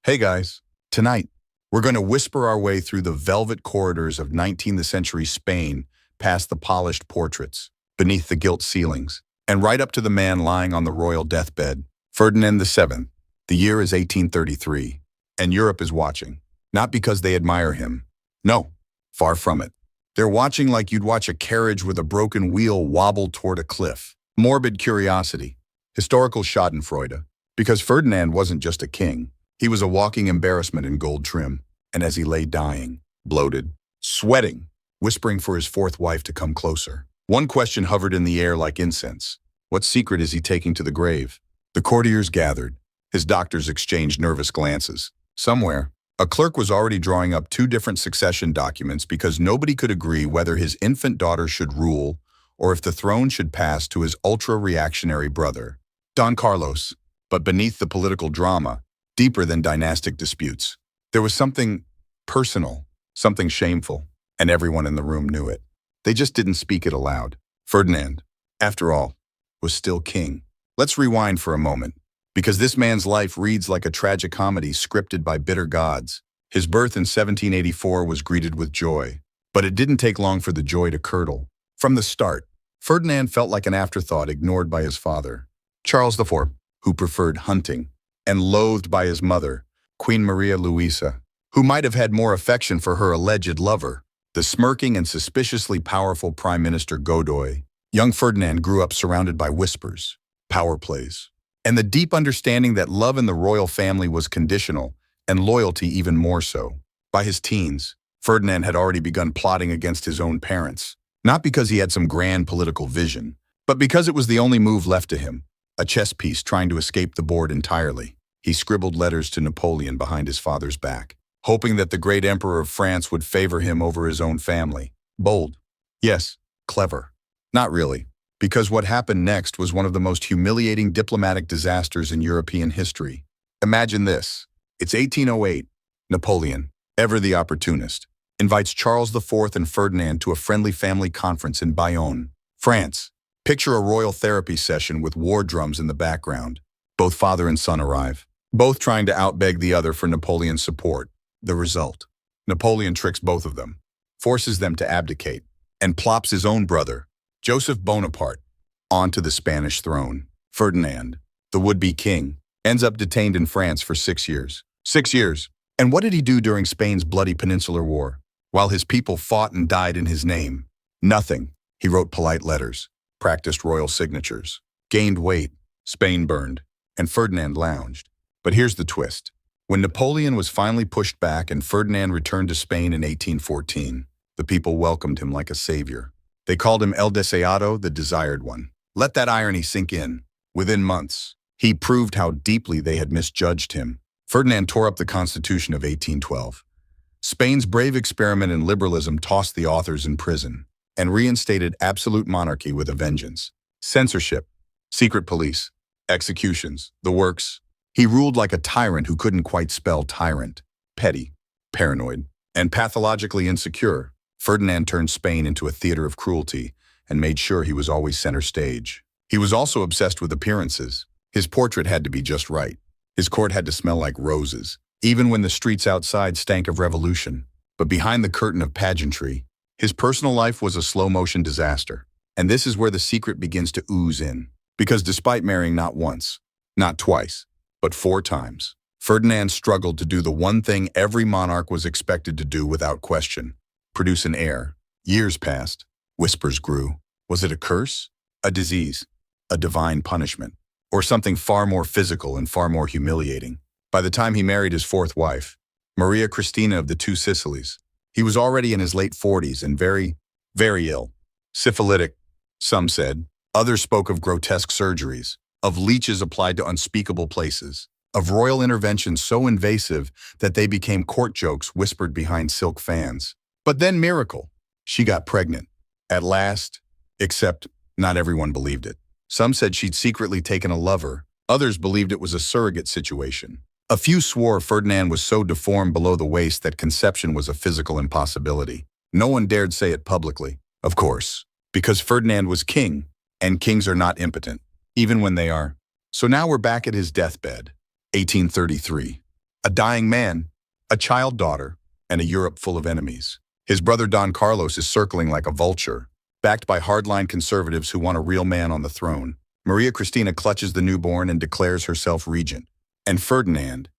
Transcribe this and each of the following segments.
Hey guys, tonight we're going to whisper our way through the velvet corridors of 19th century Spain, past the polished portraits, beneath the gilt ceilings, and right up to the man lying on the royal deathbed, Ferdinand VII. The year is 1833, and Europe is watching, not because they admire him. No, far from it. They're watching like you'd watch a carriage with a broken wheel wobble toward a cliff. Morbid curiosity, historical schadenfreude, because Ferdinand wasn't just a king. He was a walking embarrassment in gold trim, and as he lay dying, bloated, sweating, whispering for his fourth wife to come closer, one question hovered in the air like incense. What secret is he taking to the grave? The courtiers gathered. His doctors exchanged nervous glances. Somewhere, a clerk was already drawing up two different succession documents because nobody could agree whether his infant daughter should rule or if the throne should pass to his ultra-reactionary brother, Don Carlos. But beneath the political drama, deeper than dynastic disputes, there was something personal, something shameful, and everyone in the room knew it. They just didn't speak it aloud. Ferdinand, after all, was still king. Let's rewind for a moment, because this man's life reads like a tragicomedy scripted by bitter gods. His birth in 1784 was greeted with joy, but it didn't take long for the joy to curdle. From the start, Ferdinand felt like an afterthought ignored by his father, Charles IV, who preferred hunting, and loathed by his mother, Queen Maria Luisa, who might have had more affection for her alleged lover, the smirking and suspiciously powerful Prime Minister Godoy. Young Ferdinand grew up surrounded by whispers, power plays, and the deep understanding that love in the royal family was conditional, and loyalty even more so. By his teens, Ferdinand had already begun plotting against his own parents, not because he had some grand political vision, but because it was the only move left to him, a chess piece trying to escape the board entirely. He scribbled letters to Napoleon behind his father's back, hoping that the great emperor of France would favor him over his own family. Bold. Yes, clever. Not really, because what happened next was one of the most humiliating diplomatic disasters in European history. Imagine this. It's 1808. Napoleon, ever the opportunist, invites Charles IV and Ferdinand to a friendly family conference in Bayonne, France. Picture a royal therapy session with war drums in the background. Both father and son arrive, both trying to outbeg the other for Napoleon's support. The result: Napoleon tricks both of them, forces them to abdicate, and plops his own brother, Joseph Bonaparte, onto the Spanish throne. Ferdinand, the would-be king, ends up detained in France for 6 years. 6 years! And what did he do during Spain's bloody Peninsular War, while his people fought and died in his name? Nothing. He wrote polite letters, practiced royal signatures, gained weight, Spain burned, and Ferdinand lounged. But here's the twist. When Napoleon was finally pushed back and Ferdinand returned to Spain in 1814, the people welcomed him like a savior. They called him El Deseado, the desired one. Let that irony sink in. Within months, he proved how deeply they had misjudged him. Ferdinand tore up the Constitution of 1812. Spain's brave experiment in liberalism tossed the authors in prison and reinstated absolute monarchy with a vengeance. Censorship, secret police, executions, the works. He ruled like a tyrant who couldn't quite spell tyrant. Petty, paranoid, and pathologically insecure, Ferdinand turned Spain into a theater of cruelty and made sure he was always center stage. He was also obsessed with appearances. His portrait had to be just right. His court had to smell like roses, even when the streets outside stank of revolution. But behind the curtain of pageantry, his personal life was a slow-motion disaster. And this is where the secret begins to ooze in. Because despite marrying not once, not twice, but 4 times, Ferdinand struggled to do the one thing every monarch was expected to do without question: produce an heir. Years passed. Whispers grew. Was it a curse? A disease? A divine punishment? Or something far more physical and far more humiliating? By the time he married his 4th wife, Maria Cristina of the Two Sicilies, he was already in his late 40s and very, very ill. Syphilitic, some said. Others spoke of grotesque surgeries, of leeches applied to unspeakable places, of royal interventions so invasive that they became court jokes whispered behind silk fans. But then miracle. She got pregnant. At last, except not everyone believed it. Some said she'd secretly taken a lover. Others believed it was a surrogate situation. A few swore Ferdinand was so deformed below the waist that conception was a physical impossibility. No one dared say it publicly, of course, because Ferdinand was king, and kings are not impotent, even when they are. So now we're back at his deathbed, 1833. A dying man, a child daughter, and a Europe full of enemies. His brother Don Carlos is circling like a vulture, backed by hardline conservatives who want a real man on the throne. Maria Cristina clutches the newborn and declares herself regent. And Ferdinand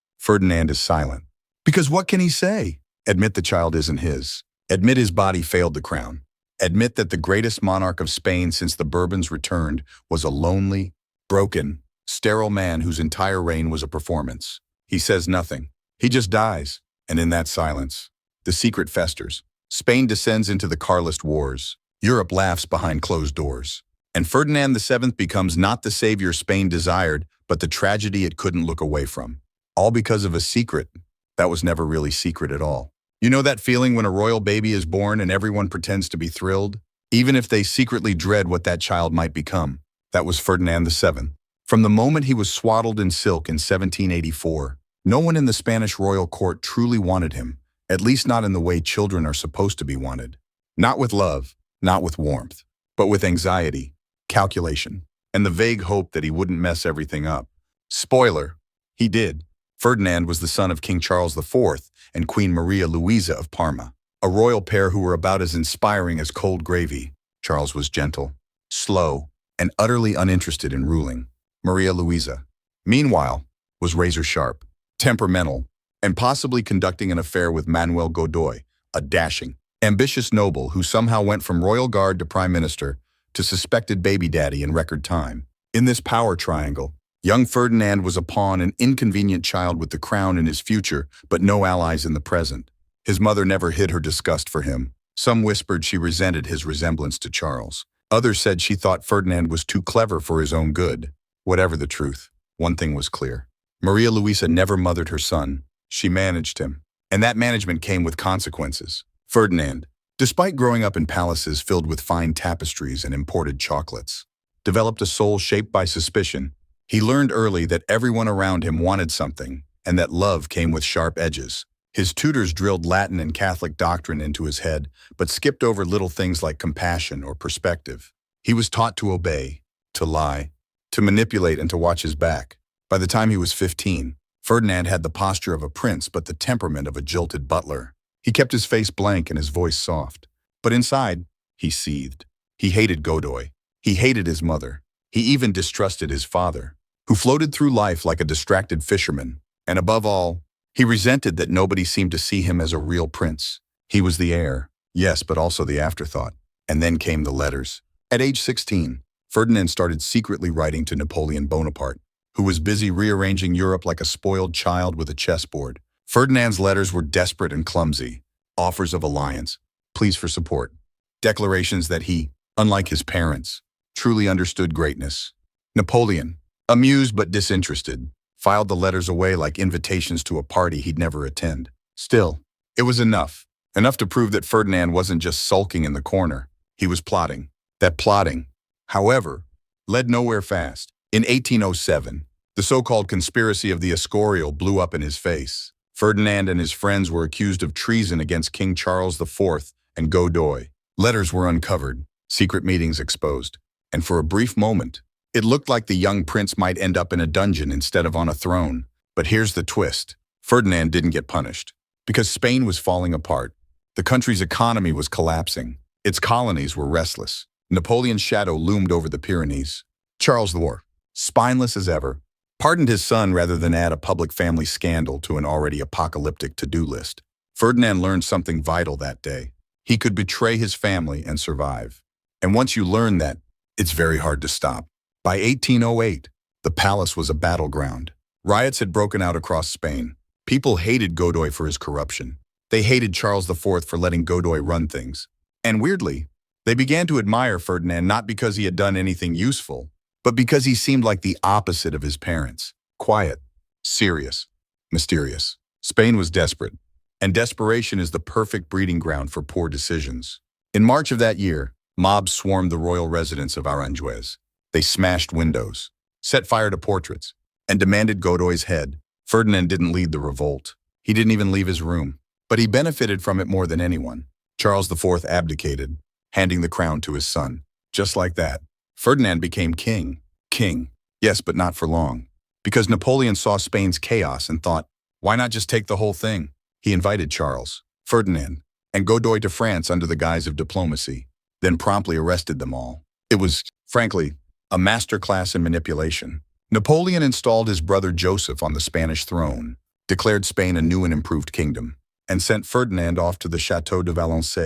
is silent. Because what can he say? Admit the child isn't his. Admit his body failed the crown. Admit that the greatest monarch of Spain since the Bourbons returned was a lonely, broken, sterile man whose entire reign was a performance. He says nothing. He just dies. And in that silence, the secret festers. Spain descends into the Carlist Wars. Europe laughs behind closed doors. And Ferdinand VII becomes not the savior Spain desired, but the tragedy it couldn't look away from. All because of a secret that was never really secret at all. You know that feeling when a royal baby is born and everyone pretends to be thrilled, even if they secretly dread what that child might become? That was Ferdinand VII. From the moment he was swaddled in silk in 1784, no one in the Spanish royal court truly wanted him, at least not in the way children are supposed to be wanted. Not with love, not with warmth, but with anxiety, calculation, and the vague hope that he wouldn't mess everything up. Spoiler, he did. Ferdinand was the son of King Charles IV and Queen Maria Louisa of Parma, a royal pair who were about as inspiring as cold gravy. Charles was gentle, slow, and utterly uninterested in ruling. Maria Louisa, meanwhile, was razor-sharp, temperamental, and possibly conducting an affair with Manuel Godoy, a dashing, ambitious noble who somehow went from royal guard to prime minister to suspected baby daddy in record time. In this power triangle, young Ferdinand was a pawn, an inconvenient child with the crown in his future, but no allies in the present. His mother never hid her disgust for him. Some whispered she resented his resemblance to Charles. Others said she thought Ferdinand was too clever for his own good. Whatever the truth, one thing was clear. Maria Luisa never mothered her son. She managed him. And that management came with consequences. Ferdinand, despite growing up in palaces filled with fine tapestries and imported chocolates, developed a soul shaped by suspicion. He learned early that everyone around him wanted something, and that love came with sharp edges. His tutors drilled Latin and Catholic doctrine into his head, but skipped over little things like compassion or perspective. He was taught to obey, to lie, to manipulate, and to watch his back. By the time he was 15, Ferdinand had the posture of a prince but the temperament of a jilted butler. He kept his face blank and his voice soft. But inside, he seethed. He hated Godoy. He hated his mother. He even distrusted his father, who floated through life like a distracted fisherman. And above all, he resented that nobody seemed to see him as a real prince. He was the heir, yes, but also the afterthought. And then came the letters. At age 16, Ferdinand started secretly writing to Napoleon Bonaparte, who was busy rearranging Europe like a spoiled child with a chessboard. Ferdinand's letters were desperate and clumsy. Offers of alliance, pleas for support, declarations that he, unlike his parents, truly understood greatness. Napoleon, amused but disinterested, filed the letters away like invitations to a party he'd never attend. Still, it was enough to prove that Ferdinand wasn't just sulking in the corner. He was plotting. That plotting, however, led nowhere fast. In 1807, the so-called conspiracy of the Escorial blew up in his face. Ferdinand and his friends were accused of treason against King Charles IV and Godoy. Letters were uncovered, secret meetings exposed, and for a brief moment, it looked like the young prince might end up in a dungeon instead of on a throne. But here's the twist. Ferdinand didn't get punished. Because Spain was falling apart. The country's economy was collapsing. Its colonies were restless. Napoleon's shadow loomed over the Pyrenees. Charles IV, spineless as ever, pardoned his son rather than add a public family scandal to an already apocalyptic to-do list. Ferdinand learned something vital that day. He could betray his family and survive. And once you learn that, it's very hard to stop. By 1808, the palace was a battleground. Riots had broken out across Spain. People hated Godoy for his corruption. They hated Charles IV for letting Godoy run things. And weirdly, they began to admire Ferdinand not because he had done anything useful, but because he seemed like the opposite of his parents. Quiet, serious, mysterious. Spain was desperate, and desperation is the perfect breeding ground for poor decisions. In March of that year, mobs swarmed the royal residence of Aranjuez. They smashed windows, set fire to portraits, and demanded Godoy's head. Ferdinand didn't lead the revolt. He didn't even leave his room, but he benefited from it more than anyone. Charles IV abdicated, handing the crown to his son. Just like that, Ferdinand became king. King, yes, but not for long. Because Napoleon saw Spain's chaos and thought, Why not just take the whole thing? He invited Charles, Ferdinand, and Godoy to France under the guise of diplomacy, then promptly arrested them all. It was, frankly, a masterclass in manipulation. Napoleon installed his brother Joseph on the Spanish throne, declared Spain a new and improved kingdom, and sent Ferdinand off to the Château de Valence,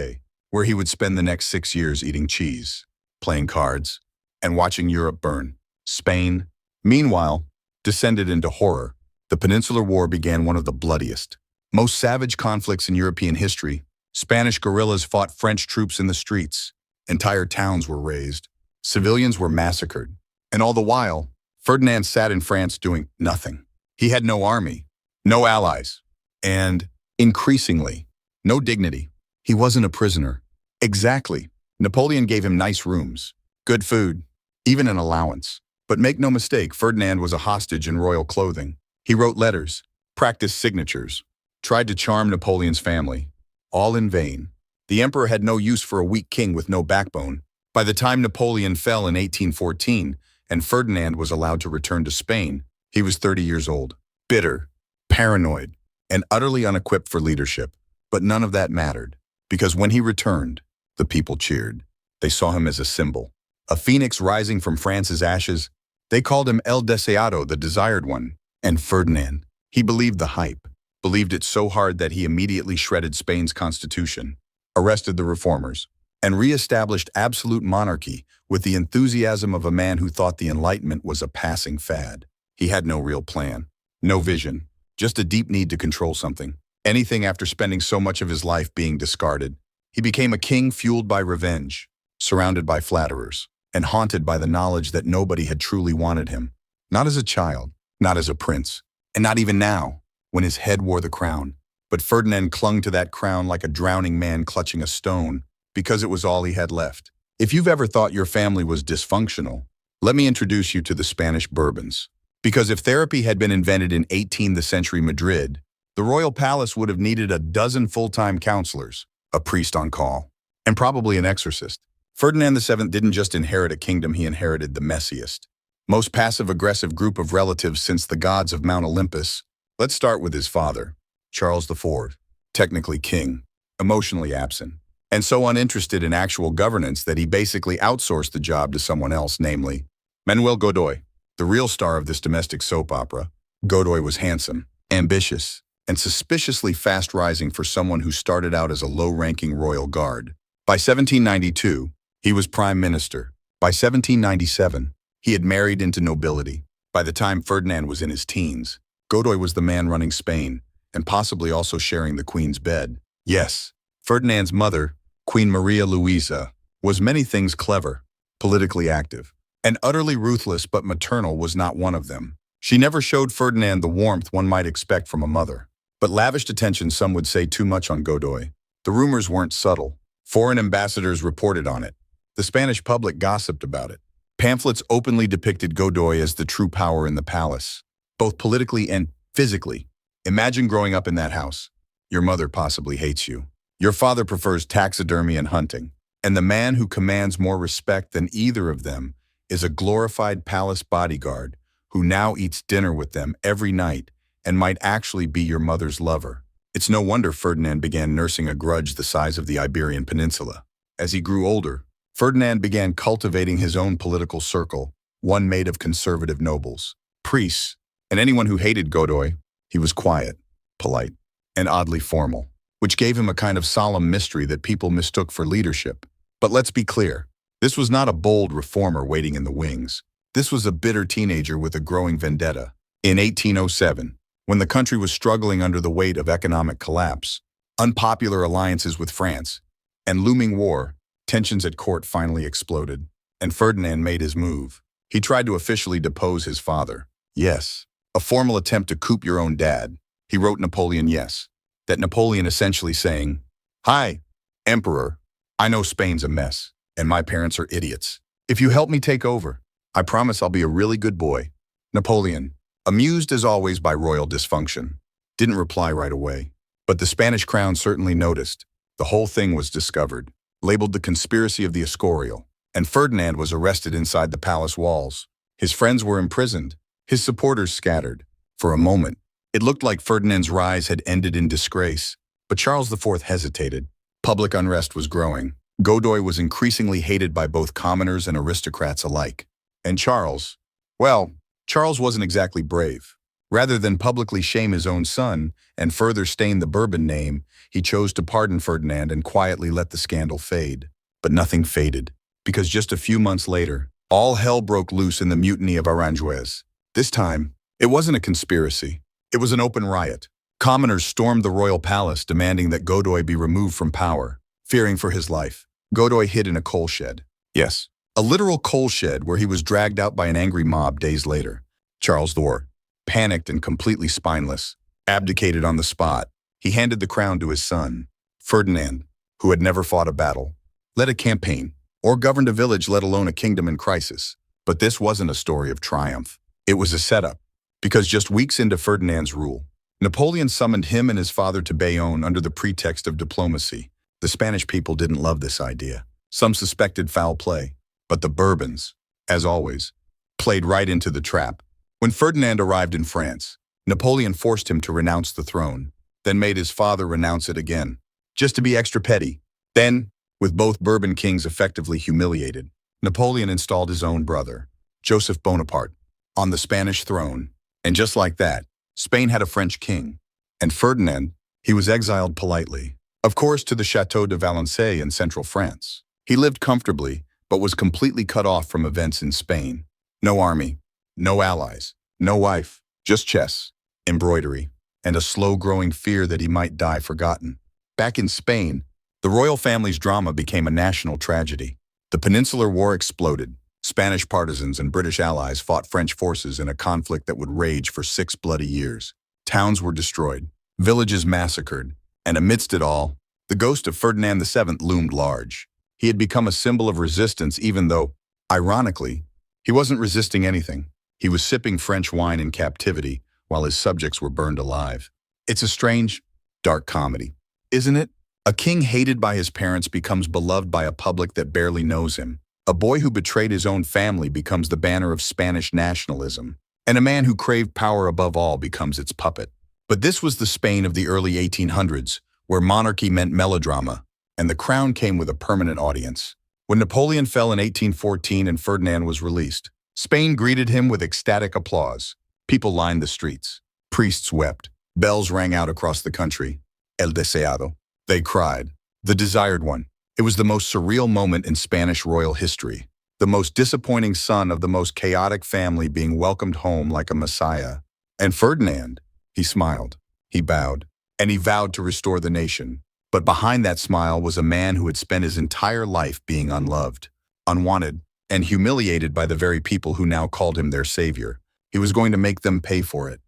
where he would spend the next 6 years eating cheese, playing cards, and watching Europe burn. Spain, meanwhile, descended into horror. The Peninsular War began one of the bloodiest, most savage conflicts in European history. Spanish guerrillas fought French troops in the streets. Entire towns were razed. Civilians were massacred. And all the while, Ferdinand sat in France doing nothing. He had no army, no allies, and, increasingly, no dignity. He wasn't a prisoner. Exactly. Napoleon gave him nice rooms, good food, even an allowance. But make no mistake, Ferdinand was a hostage in royal clothing. He wrote letters, practiced signatures, tried to charm Napoleon's family. All in vain. The emperor had no use for a weak king with no backbone. By the time Napoleon fell in 1814 and Ferdinand was allowed to return to Spain, he was 30 years old, bitter, paranoid, and utterly unequipped for leadership. But none of that mattered, because when he returned, the people cheered. They saw him as a symbol, a phoenix rising from France's ashes. They called him El Deseado, the desired one. And Ferdinand, he believed the hype, believed it so hard that he immediately shredded Spain's constitution, arrested the reformers, and re-established absolute monarchy with the enthusiasm of a man who thought the Enlightenment was a passing fad. He had no real plan, no vision, just a deep need to control something. Anything after spending so much of his life being discarded. He became a king fueled by revenge, surrounded by flatterers, and haunted by the knowledge that nobody had truly wanted him. Not as a child, not as a prince, and not even now, when his head wore the crown. But Ferdinand clung to that crown like a drowning man clutching a stone, because it was all he had left. If you've ever thought your family was dysfunctional, let me introduce you to the Spanish Bourbons. Because if therapy had been invented in 18th century Madrid, the royal palace would have needed a dozen full-time counselors, a priest on call, and probably an exorcist. Ferdinand VII didn't just inherit a kingdom, he inherited the messiest, most passive-aggressive group of relatives since the gods of Mount Olympus. Let's start with his father, Charles IV, technically king, emotionally absent, and so uninterested in actual governance that he basically outsourced the job to someone else, namely Manuel Godoy, the real star of this domestic soap opera. Godoy was handsome, ambitious, and suspiciously fast-rising for someone who started out as a low-ranking royal guard. By 1792, he was prime minister. By 1797, he had married into nobility. By the time Ferdinand was in his teens, Godoy was the man running Spain, and possibly also sharing the Queen's bed. Yes, Ferdinand's mother, Queen Maria Luisa, was many things clever, politically active, and utterly ruthless, but maternal was not one of them. She never showed Ferdinand the warmth one might expect from a mother, but lavished attention, some would say too much, on Godoy. The rumors weren't subtle. Foreign ambassadors reported on it. The Spanish public gossiped about it. Pamphlets openly depicted Godoy as the true power in the palace, both politically and physically. Imagine growing up in that house. Your mother possibly hates you. Your father prefers taxidermy and hunting. And the man who commands more respect than either of them is a glorified palace bodyguard who now eats dinner with them every night and might actually be your mother's lover. It's no wonder Ferdinand began nursing a grudge the size of the Iberian Peninsula. As he grew older, Ferdinand began cultivating his own political circle, one made of conservative nobles, priests, and anyone who hated Godoy. He was quiet, polite, and oddly formal, which gave him a kind of solemn mystery that people mistook for leadership. But let's be clear, this was not a bold reformer waiting in the wings. This was a bitter teenager with a growing vendetta. In 1807, when the country was struggling under the weight of economic collapse, unpopular alliances with France, and looming war, tensions at court finally exploded, and Ferdinand made his move. He tried to officially depose his father. Yes, a formal attempt to coup your own dad. He wrote Napoleon yes, that Napoleon essentially saying, "Hi, Emperor, I know Spain's a mess, and my parents are idiots. If you help me take over, I promise I'll be a really good boy." Napoleon, amused as always by royal dysfunction, didn't reply right away. But the Spanish crown certainly noticed. The whole thing was discovered, labeled the conspiracy of the Escorial, and Ferdinand was arrested inside the palace walls. His friends were imprisoned, his supporters scattered. For a moment, It looked like Ferdinand's rise had ended in disgrace, but Charles IV hesitated. Public unrest was growing. Godoy was increasingly hated by both commoners and aristocrats alike. And Charles, well, Charles wasn't exactly brave. Rather than publicly shame his own son and further stain the Bourbon name, he chose to pardon Ferdinand and quietly let the scandal fade. But nothing faded, because just a few months later, all hell broke loose in the mutiny of Aranjuez. This time, it wasn't a conspiracy. It was an open riot. Commoners stormed the royal palace demanding that Godoy be removed from power. Fearing for his life, Godoy hid in a coal shed. Yes, a literal coal shed where he was dragged out by an angry mob days later. Charles IV, panicked and completely spineless, abdicated on the spot. He handed the crown to his son, Ferdinand, who had never fought a battle, led a campaign, or governed a village, let alone a kingdom in crisis. But this wasn't a story of triumph. It was a setup, because just weeks into Ferdinand's rule, Napoleon summoned him and his father to Bayonne under the pretext of diplomacy. The Spanish people didn't love this idea. Some suspected foul play, but the Bourbons, as always, played right into the trap. When Ferdinand arrived in France, Napoleon forced him to renounce the throne, then made his father renounce it again, just to be extra petty. Then, with both Bourbon kings effectively humiliated, Napoleon installed his own brother, Joseph Bonaparte, on the Spanish throne. And just like that, Spain had a French king. And Ferdinand, he was exiled politely, of course, to the Château de Valençay in central France. He lived comfortably, but was completely cut off from events in Spain. No army, no allies, no wife, just chess, embroidery, and a slow-growing fear that he might die forgotten. Back in Spain, the royal family's drama became a national tragedy. The Peninsular War exploded. Spanish partisans and British allies fought French forces in a conflict that would rage for 6 bloody years. Towns were destroyed, villages massacred, and amidst it all, the ghost of Ferdinand VII loomed large. He had become a symbol of resistance even though, ironically, he wasn't resisting anything. He was sipping French wine in captivity while his subjects were burned alive. It's a strange, dark comedy, isn't it? A king hated by his parents becomes beloved by a public that barely knows him. A boy who betrayed his own family becomes the banner of Spanish nationalism, and a man who craved power above all becomes its puppet. But this was the Spain of the early 1800s, where monarchy meant melodrama, and the crown came with a permanent audience. When Napoleon fell in 1814 and Ferdinand was released, Spain greeted him with ecstatic applause. People lined the streets. Priests wept. Bells rang out across the country. El deseado. They cried. The desired one. It was the most surreal moment in Spanish royal history. The most disappointing son of the most chaotic family being welcomed home like a messiah. And Ferdinand, he smiled, he bowed, and he vowed to restore the nation. But behind that smile was a man who had spent his entire life being unloved, unwanted, and humiliated by the very people who now called him their savior. He was going to make them pay for it.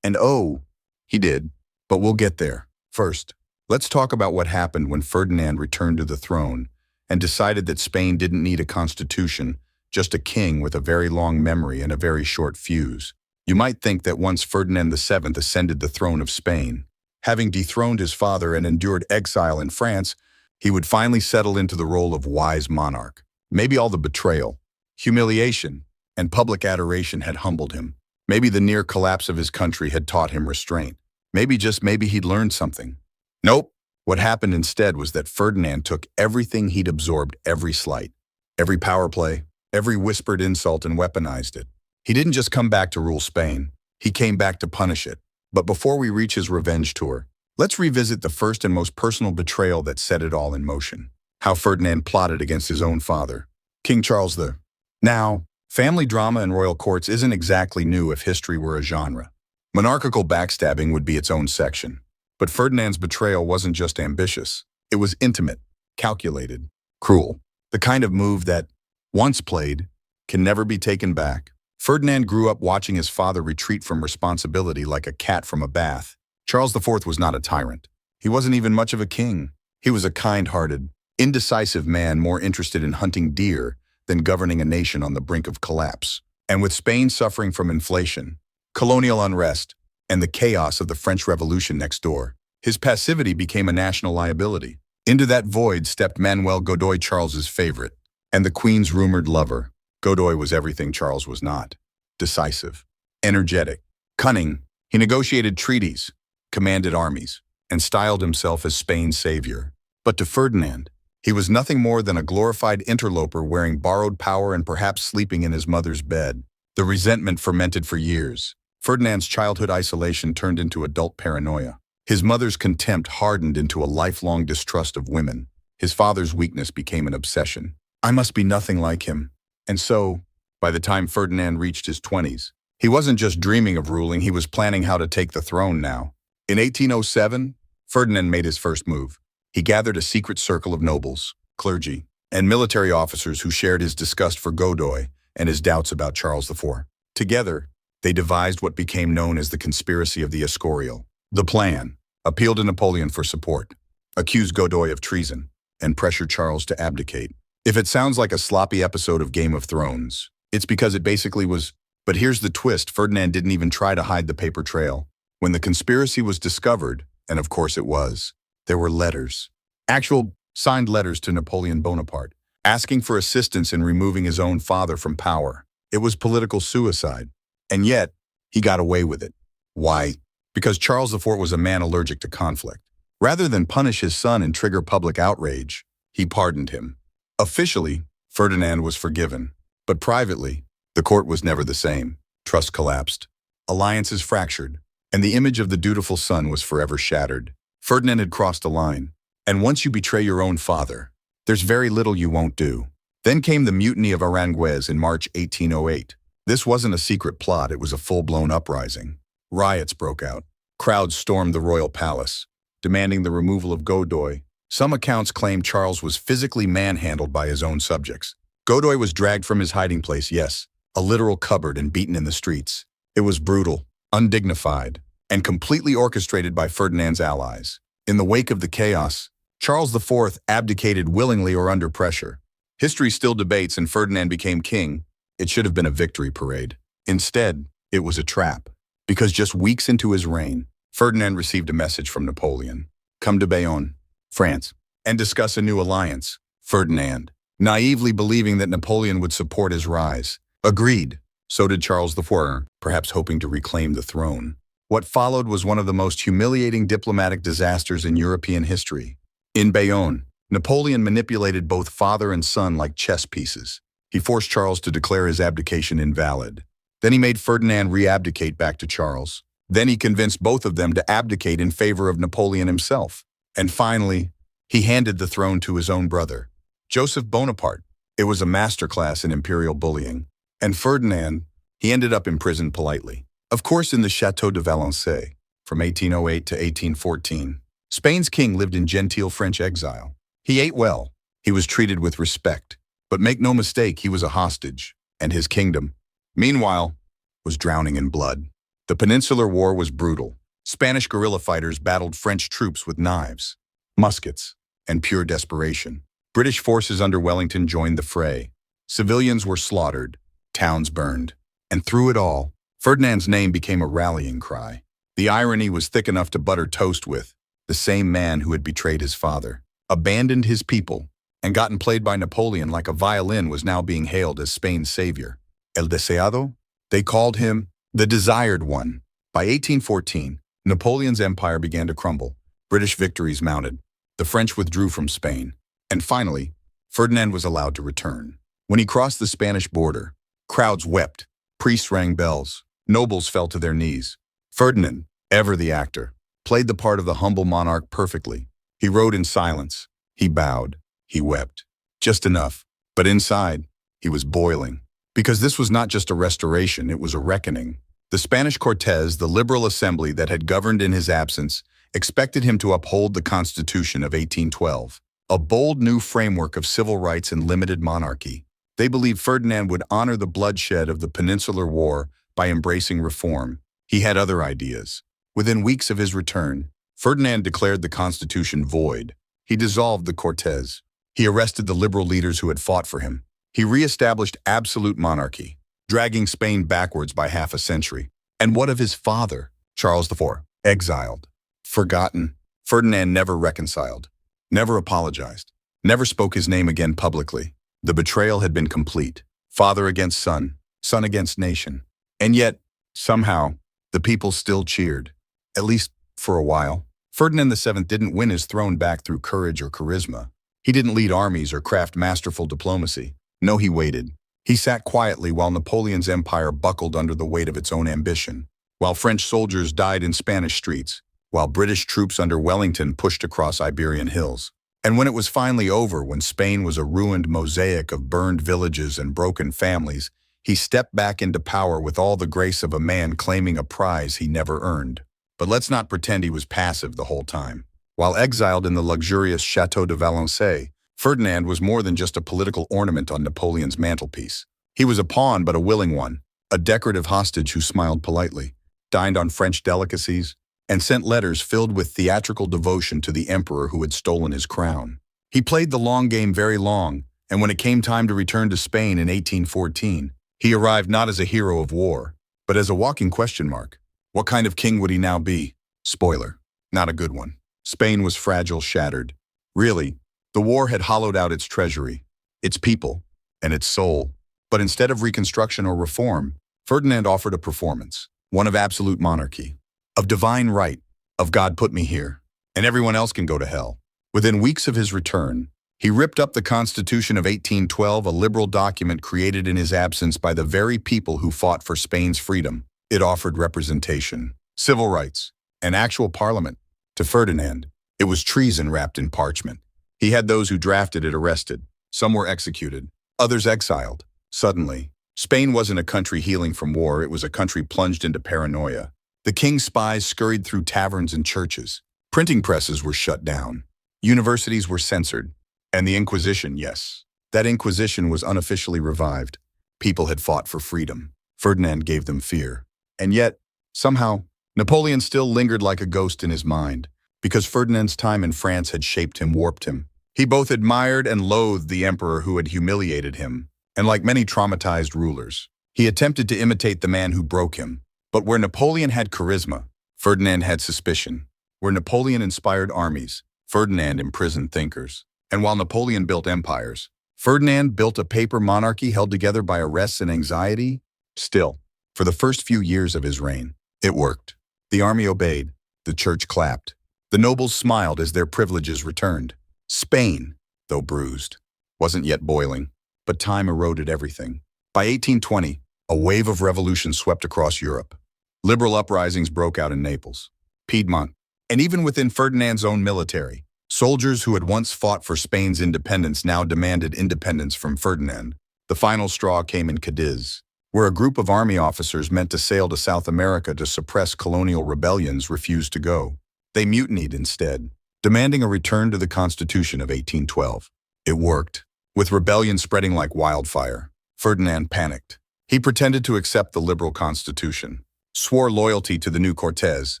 And oh, he did. But we'll get there. First, let's talk about what happened when Ferdinand returned to the throne and decided that Spain didn't need a constitution, just a king with a very long memory and a very short fuse. You might think that once Ferdinand VII ascended the throne of Spain, having dethroned his father and endured exile in France, he would finally settle into the role of wise monarch. Maybe all the betrayal, humiliation, and public adoration had humbled him. Maybe the near collapse of his country had taught him restraint. Maybe, just maybe, he'd learned something. Nope. What happened instead was that Ferdinand took everything he'd absorbed, every slight, every power play, every whispered insult, and weaponized it. He didn't just come back to rule Spain. He came back to punish it. But before we reach his revenge tour, let's revisit the first and most personal betrayal that set it all in motion. How Ferdinand plotted against his own father, King Charles IV. Now, family drama in royal courts isn't exactly new if history were a genre. Monarchical backstabbing would be its own section. But Ferdinand's betrayal wasn't just ambitious. It was intimate, calculated, cruel. The kind of move that, once played, can never be taken back. Ferdinand grew up watching his father retreat from responsibility like a cat from a bath. Charles IV was not a tyrant. He wasn't even much of a king. He was a kind-hearted, indecisive man more interested in hunting deer than governing a nation on the brink of collapse. And with Spain suffering from inflation, colonial unrest, and the chaos of the French Revolution next door, his passivity became a national liability. Into that void stepped Manuel Godoy, Charles's favorite, and the Queen's rumored lover. Godoy was everything Charles was not. Decisive, energetic, cunning, He negotiated treaties, commanded armies, and styled himself as Spain's savior. But to Ferdinand, he was nothing more than a glorified interloper wearing borrowed power and perhaps sleeping in his mother's bed. The resentment fermented for years. Ferdinand's childhood isolation turned into adult paranoia. His mother's contempt hardened into a lifelong distrust of women. His father's weakness became an obsession. I must be nothing like him. And so, by the time Ferdinand reached his 20s, he wasn't just dreaming of ruling, he was planning how to take the throne now. In 1807, Ferdinand made his first move. He gathered a secret circle of nobles, clergy, and military officers who shared his disgust for Godoy and his doubts about Charles IV. Together, they devised what became known as the conspiracy of the Escorial. The plan: appeal to Napoleon for support, accuse Godoy of treason, and pressure Charles to abdicate. If it sounds like a sloppy episode of Game of Thrones, it's because it basically was. But here's the twist: Ferdinand didn't even try to hide the paper trail. When the conspiracy was discovered, and of course it was, there were letters. Actual signed letters to Napoleon Bonaparte, asking for assistance in removing his own father from power. It was political suicide. And yet, he got away with it. Why? Because Charles IV was a man allergic to conflict. Rather than punish his son and trigger public outrage, he pardoned him. Officially, Ferdinand was forgiven. But privately, the court was never the same. Trust collapsed. Alliances fractured. And the image of the dutiful son was forever shattered. Ferdinand had crossed a line. And once you betray your own father, there's very little you won't do. Then came the Mutiny of Aranjuez in March 1808. This wasn't a secret plot, it was a full-blown uprising. Riots broke out. Crowds stormed the royal palace, demanding the removal of Godoy. Some accounts claim Charles was physically manhandled by his own subjects. Godoy was dragged from his hiding place, yes, a literal cupboard, and beaten in the streets. It was brutal, undignified, and completely orchestrated by Ferdinand's allies. In the wake of the chaos, Charles IV abdicated willingly or under pressure. History still debates, and Ferdinand became king. It should have been a victory parade. Instead, it was a trap. Because just weeks into his reign, Ferdinand received a message from Napoleon. Come to Bayonne, France, and discuss a new alliance. Ferdinand, naively believing that Napoleon would support his rise, agreed. So did Charles IV, perhaps hoping to reclaim the throne. What followed was one of the most humiliating diplomatic disasters in European history. In Bayonne, Napoleon manipulated both father and son like chess pieces. He forced Charles to declare his abdication invalid. Then he made Ferdinand re-abdicate back to Charles. Then he convinced both of them to abdicate in favor of Napoleon himself. And finally, he handed the throne to his own brother, Joseph Bonaparte. It was a masterclass in imperial bullying. And Ferdinand, he ended up imprisoned politely. Of course, in the Château de Valençay, from 1808 to 1814. Spain's king lived in genteel French exile. He ate well. He was treated with respect. But make no mistake, he was a hostage, and his kingdom, meanwhile, was drowning in blood. The Peninsular War was brutal. Spanish guerrilla fighters battled French troops with knives, muskets, and pure desperation. British forces under Wellington joined the fray. Civilians were slaughtered, towns burned, and through it all, Ferdinand's name became a rallying cry. The irony was thick enough to butter toast with. The same man who had betrayed his father, abandoned his people, and gotten played by Napoleon like a violin was now being hailed as Spain's savior. El Deseado? They called him the Desired One. By 1814, Napoleon's empire began to crumble. British victories mounted. The French withdrew from Spain. And finally, Ferdinand was allowed to return. When he crossed the Spanish border, crowds wept, priests rang bells, nobles fell to their knees. Ferdinand, ever the actor, played the part of the humble monarch perfectly. He rode in silence. He bowed. He wept. Just enough. But inside, he was boiling. Because this was not just a restoration, it was a reckoning. The Spanish Cortes, the liberal assembly that had governed in his absence, expected him to uphold the Constitution of 1812, a bold new framework of civil rights and limited monarchy. They believed Ferdinand would honor the bloodshed of the Peninsular War by embracing reform. He had other ideas. Within weeks of his return, Ferdinand declared the Constitution void. He dissolved the Cortes. He arrested the liberal leaders who had fought for him. He re-established absolute monarchy, dragging Spain backwards by half a century. And what of his father, Charles IV? Exiled, forgotten. Ferdinand never reconciled, never apologized, never spoke his name again publicly. The betrayal had been complete. Father against son, son against nation. And yet, somehow, The people still cheered, at least for a while. Ferdinand VII didn't win his throne back through courage or charisma. He didn't lead armies or craft masterful diplomacy. No, he waited. He sat quietly while Napoleon's empire buckled under the weight of its own ambition, while French soldiers died in Spanish streets, while British troops under Wellington pushed across Iberian hills. And when it was finally over, when Spain was a ruined mosaic of burned villages and broken families, he stepped back into power with all the grace of a man claiming a prize he never earned. But let's not pretend he was passive the whole time. While exiled in the luxurious Château de Valence, Ferdinand was more than just a political ornament on Napoleon's mantelpiece. He was a pawn, but a willing one, a decorative hostage who smiled politely, dined on French delicacies, and sent letters filled with theatrical devotion to the emperor who had stolen his crown. He played the long game very long, and when it came time to return to Spain in 1814, he arrived not as a hero of war, but as a walking question mark. What kind of king would he now be? Spoiler, not a good one. Spain was fragile, shattered. Really, the war had hollowed out its treasury, its people, and its soul. But instead of reconstruction or reform, Ferdinand offered a performance, one of absolute monarchy, of divine right, of God put me here, and everyone else can go to hell. Within weeks of his return, he ripped up the Constitution of 1812, a liberal document created in his absence by the very people who fought for Spain's freedom. It offered representation, civil rights, an actual parliament. To Ferdinand, it was treason wrapped in parchment. He had those who drafted it arrested. Some were executed, others exiled. Suddenly, Spain wasn't a country healing from war, it was a country plunged into paranoia. The king's spies scurried through taverns and churches. Printing presses were shut down. Universities were censored. And the Inquisition, yes, that Inquisition was unofficially revived. People had fought for freedom. Ferdinand gave them fear. And yet, somehow, Napoleon still lingered like a ghost in his mind, because Ferdinand's time in France had shaped him, warped him. He both admired and loathed the emperor who had humiliated him, and like many traumatized rulers, he attempted to imitate the man who broke him. But where Napoleon had charisma, Ferdinand had suspicion. Where Napoleon inspired armies, Ferdinand imprisoned thinkers. And while Napoleon built empires, Ferdinand built a paper monarchy held together by arrests and anxiety. Still, for the first few years of his reign, it worked. The army obeyed, the church clapped. The nobles smiled as their privileges returned. Spain, though bruised, wasn't yet boiling, but time eroded everything. By 1820, a wave of revolution swept across Europe. Liberal uprisings broke out in Naples, Piedmont, and even within Ferdinand's own military. Soldiers who had once fought for Spain's independence now demanded independence from Ferdinand. The final straw came in Cadiz, where a group of army officers meant to sail to South America to suppress colonial rebellions refused to go. They mutinied instead, demanding a return to the Constitution of 1812. It worked. With rebellion spreading like wildfire, Ferdinand panicked. He pretended to accept the liberal constitution, swore loyalty to the new Cortes,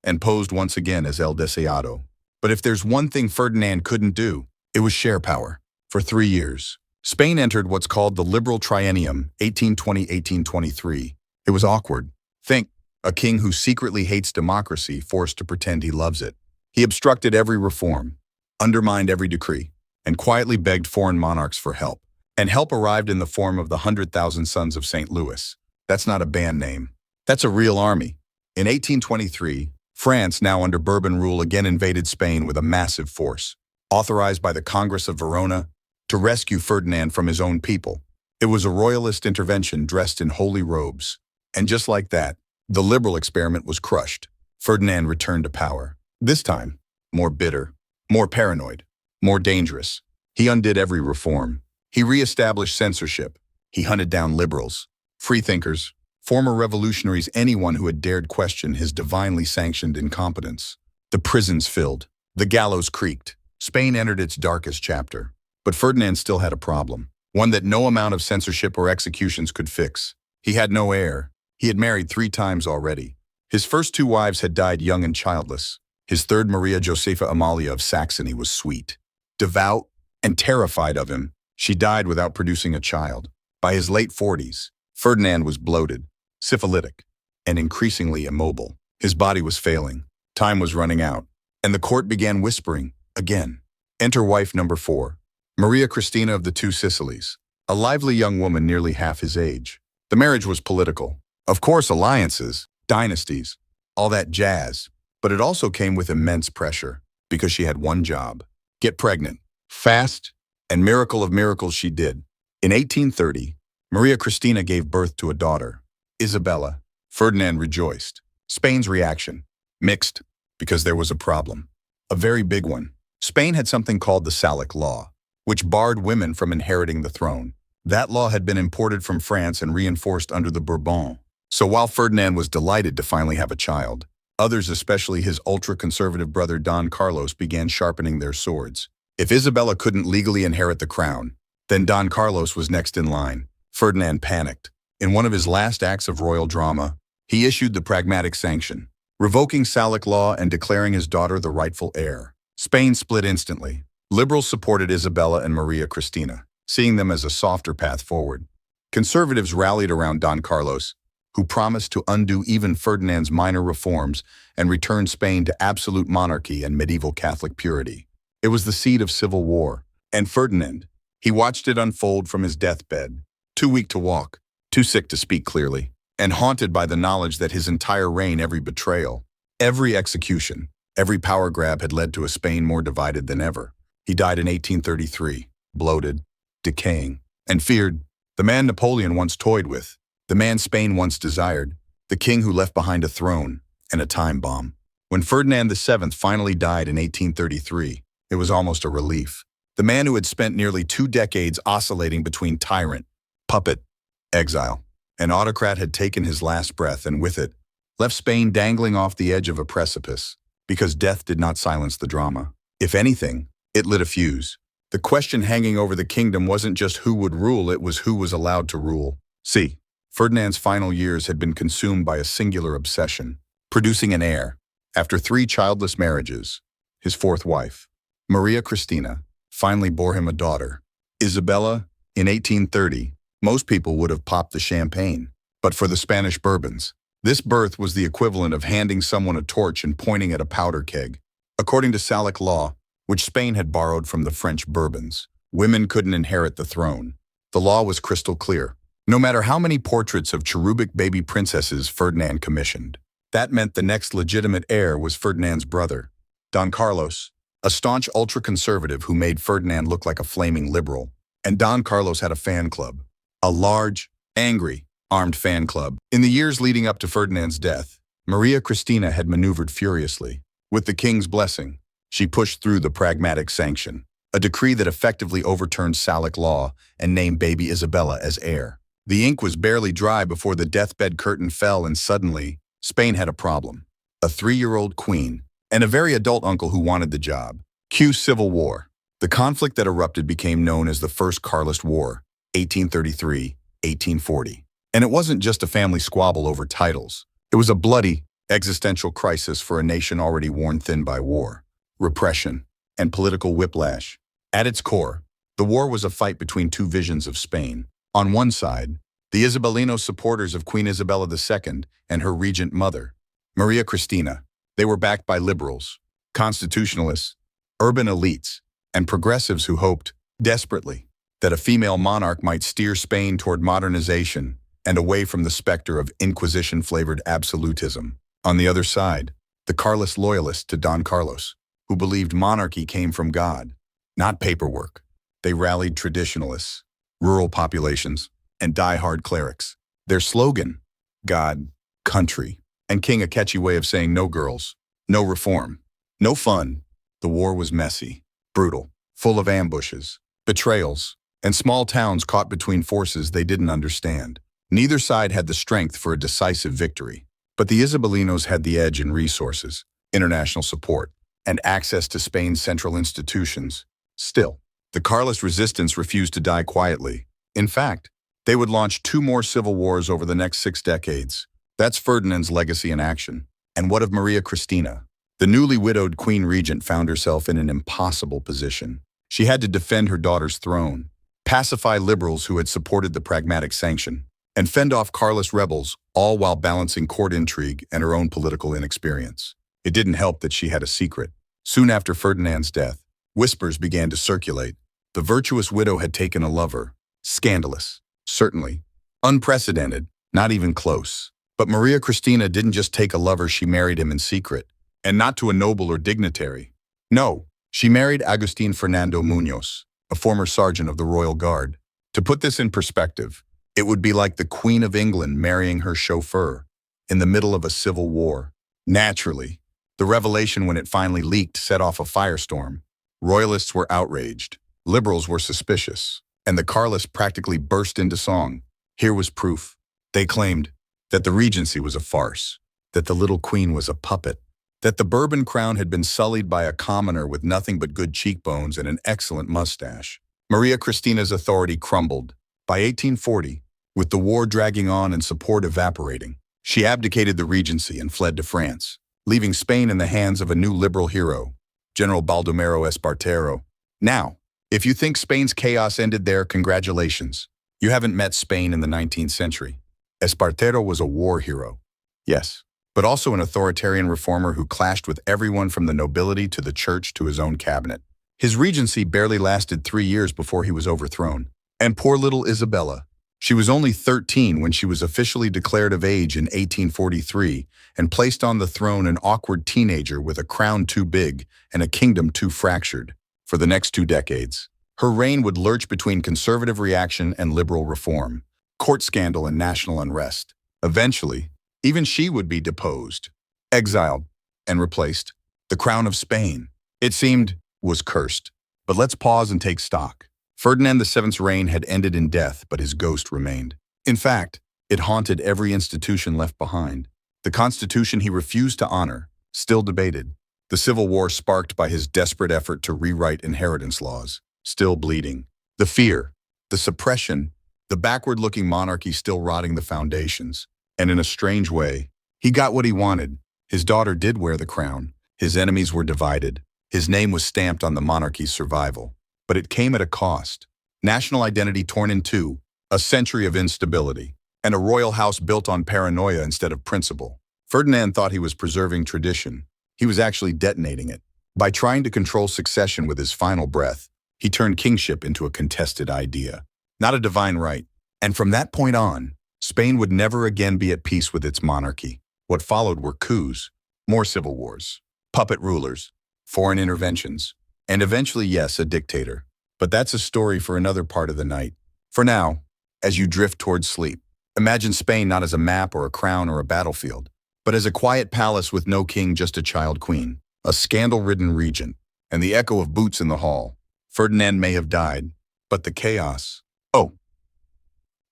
and posed once again as El Deseado. But if there's one thing Ferdinand couldn't do, it was share power. For 3 years, Spain entered what's called the Liberal Triennium, 1820-1823. It was awkward. Think, a king who secretly hates democracy forced to pretend he loves it. He obstructed every reform, undermined every decree, and quietly begged foreign monarchs for help. And help arrived in the form of the 100,000 Sons of St. Louis. That's not a band name. That's a real army. In 1823, France, now under Bourbon rule, again invaded Spain with a massive force, authorized by the Congress of Verona to rescue Ferdinand from his own people. It was a royalist intervention dressed in holy robes. And just like that, the liberal experiment was crushed. Ferdinand returned to power. This time, more bitter, more paranoid, more dangerous. He undid every reform. He re-established censorship. He hunted down liberals, freethinkers, former revolutionaries, anyone who had dared question his divinely sanctioned incompetence. The prisons filled. The gallows creaked. Spain entered its darkest chapter. But Ferdinand still had a problem, one that no amount of censorship or executions could fix. He had no heir. He had married 3 times already. His first 2 wives had died young and childless. His third, Maria Josepha Amalia of Saxony, was sweet, devout, and terrified of him. She died without producing a child. By his late 40s, Ferdinand was bloated, syphilitic, and increasingly immobile. His body was failing. Time was running out. And the court began whispering, again. Enter wife number 4, Maria Cristina of the 2 Sicilies, a lively young woman nearly half his age. The marriage was political. Of course, alliances, dynasties, all that jazz. But it also came with immense pressure because she had one job: get pregnant, fast, and miracle of miracles she did. In 1830, Maria Cristina gave birth to a daughter, Isabella. Ferdinand rejoiced. Spain's reaction? Mixed, because there was a problem. A very big one. Spain had something called the Salic Law, which barred women from inheriting the throne. That law had been imported from France and reinforced under the Bourbons. So while Ferdinand was delighted to finally have a child, others, especially his ultra-conservative brother Don Carlos, began sharpening their swords. If Isabella couldn't legally inherit the crown, then Don Carlos was next in line. Ferdinand panicked. In one of his last acts of royal drama, he issued the Pragmatic Sanction, revoking Salic law and declaring his daughter the rightful heir. Spain split instantly. Liberals supported Isabella and Maria Cristina, seeing them as a softer path forward. Conservatives rallied around Don Carlos, who promised to undo even Ferdinand's minor reforms and return Spain to absolute monarchy and medieval Catholic purity. It was the seed of civil war, and Ferdinand, he watched it unfold from his deathbed, too weak to walk, too sick to speak clearly, and haunted by the knowledge that his entire reign, every betrayal, every execution, every power grab had led to a Spain more divided than ever. He died in 1833, bloated, decaying, and feared, the man Napoleon once toyed with, the man Spain once desired, the king who left behind a throne and a time bomb. When Ferdinand VII finally died in 1833, it was almost a relief. The man who had spent nearly 2 decades oscillating between tyrant, puppet, exile, and autocrat had taken his last breath, and with it, left Spain dangling off the edge of a precipice, because death did not silence the drama. If anything, it lit a fuse. The question hanging over the kingdom wasn't just who would rule, it was who was allowed to rule. See, Ferdinand's final years had been consumed by a singular obsession, producing an heir. After 3 childless marriages, his 4th wife, Maria Cristina, finally bore him a daughter, Isabella. In 1830, most people would have popped the champagne. But for the Spanish Bourbons, this birth was the equivalent of handing someone a torch and pointing at a powder keg. According to Salic law, which Spain had borrowed from the French Bourbons, women couldn't inherit the throne. The law was crystal clear. No matter how many portraits of cherubic baby princesses Ferdinand commissioned, that meant the next legitimate heir was Ferdinand's brother, Don Carlos, a staunch ultra-conservative who made Ferdinand look like a flaming liberal. And Don Carlos had a fan club, a large, angry, armed fan club. In the years leading up to Ferdinand's death, Maria Cristina had maneuvered furiously. With the king's blessing, she pushed through the Pragmatic Sanction, a decree that effectively overturned Salic law and named baby Isabella as heir. The ink was barely dry before the deathbed curtain fell, and suddenly, Spain had a problem. A 3-year-old queen and a very adult uncle who wanted the job. Cue Civil War. The conflict that erupted became known as the First Carlist War, 1833-1840. And it wasn't just a family squabble over titles. It was a bloody, existential crisis for a nation already worn thin by war, repression, and political whiplash. At its core, the war was a fight between 2 visions of Spain. On one side, the Isabelino supporters of Queen Isabella II and her regent mother, Maria Cristina. They were backed by liberals, constitutionalists, urban elites, and progressives who hoped, desperately, that a female monarch might steer Spain toward modernization and away from the specter of Inquisition-flavored absolutism. On the other side, the Carlist loyalists to Don Carlos, who believed monarchy came from God, not paperwork. They rallied traditionalists, rural populations, and die-hard clerics. Their slogan, God, country, and king, a catchy way of saying no girls, no reform, no fun. The war was messy, brutal, full of ambushes, betrayals, and small towns caught between forces they didn't understand. Neither side had the strength for a decisive victory, but the Isabelinos had the edge in resources, international support, and access to Spain's central institutions. Still, the Carlist resistance refused to die quietly. In fact, they would launch 2 more civil wars over the next 6 decades. That's Ferdinand's legacy in action. And what of Maria Cristina? The newly widowed queen regent found herself in an impossible position. She had to defend her daughter's throne, pacify liberals who had supported the Pragmatic Sanction, and fend off Carlist rebels, all while balancing court intrigue and her own political inexperience. It didn't help that she had a secret. Soon after Ferdinand's death, whispers began to circulate. The virtuous widow had taken a lover. Scandalous. Certainly. Unprecedented. Not even close. But Maria Cristina didn't just take a lover, she married him in secret, and not to a noble or dignitary. No, she married Agustin Fernando Muñoz, a former sergeant of the Royal Guard. To put this in perspective, it would be like the Queen of England marrying her chauffeur in the middle of a civil war. Naturally, the revelation when it finally leaked set off a firestorm. Royalists were outraged, liberals were suspicious, and the Carlists practically burst into song. Here was proof. They claimed that the regency was a farce, that the little queen was a puppet, that the Bourbon crown had been sullied by a commoner with nothing but good cheekbones and an excellent mustache. Maria Cristina's authority crumbled. By 1840, with the war dragging on and support evaporating, she abdicated the regency and fled to France, leaving Spain in the hands of a new liberal hero, General Baldomero Espartero. Now, if you think Spain's chaos ended there, congratulations. You haven't met Spain in the 19th century. Espartero was a war hero, yes, but also an authoritarian reformer who clashed with everyone from the nobility to the church to his own cabinet. His regency barely lasted 3 years before he was overthrown. And poor little Isabella. She was only 13 when she was officially declared of age in 1843 and placed on the throne an awkward teenager with a crown too big and a kingdom too fractured. For the next 2 decades, her reign would lurch between conservative reaction and liberal reform, court scandal and national unrest. Eventually, even she would be deposed, exiled, and replaced. The crown of Spain, it seemed, was cursed. But let's pause and take stock. Ferdinand VII's reign had ended in death, but his ghost remained. In fact, it haunted every institution left behind. The constitution he refused to honor, still debated. The civil war sparked by his desperate effort to rewrite inheritance laws, still bleeding. The fear, the suppression, the backward-looking monarchy still rotting the foundations. And in a strange way, he got what he wanted. His daughter did wear the crown. His enemies were divided. His name was stamped on the monarchy's survival. But it came at a cost. National identity torn in two, a century of instability, and a royal house built on paranoia instead of principle. Ferdinand thought he was preserving tradition. He was actually detonating it. By trying to control succession with his final breath, he turned kingship into a contested idea, not a divine right. And from that point on, Spain would never again be at peace with its monarchy. What followed were coups, more civil wars, puppet rulers, foreign interventions, and eventually, yes, a dictator. But that's a story for another part of the night. For now, as you drift towards sleep, imagine Spain not as a map or a crown or a battlefield, but as a quiet palace with no king, just a child queen, a scandal-ridden regent, and the echo of boots in the hall. Ferdinand may have died, but the chaos, oh,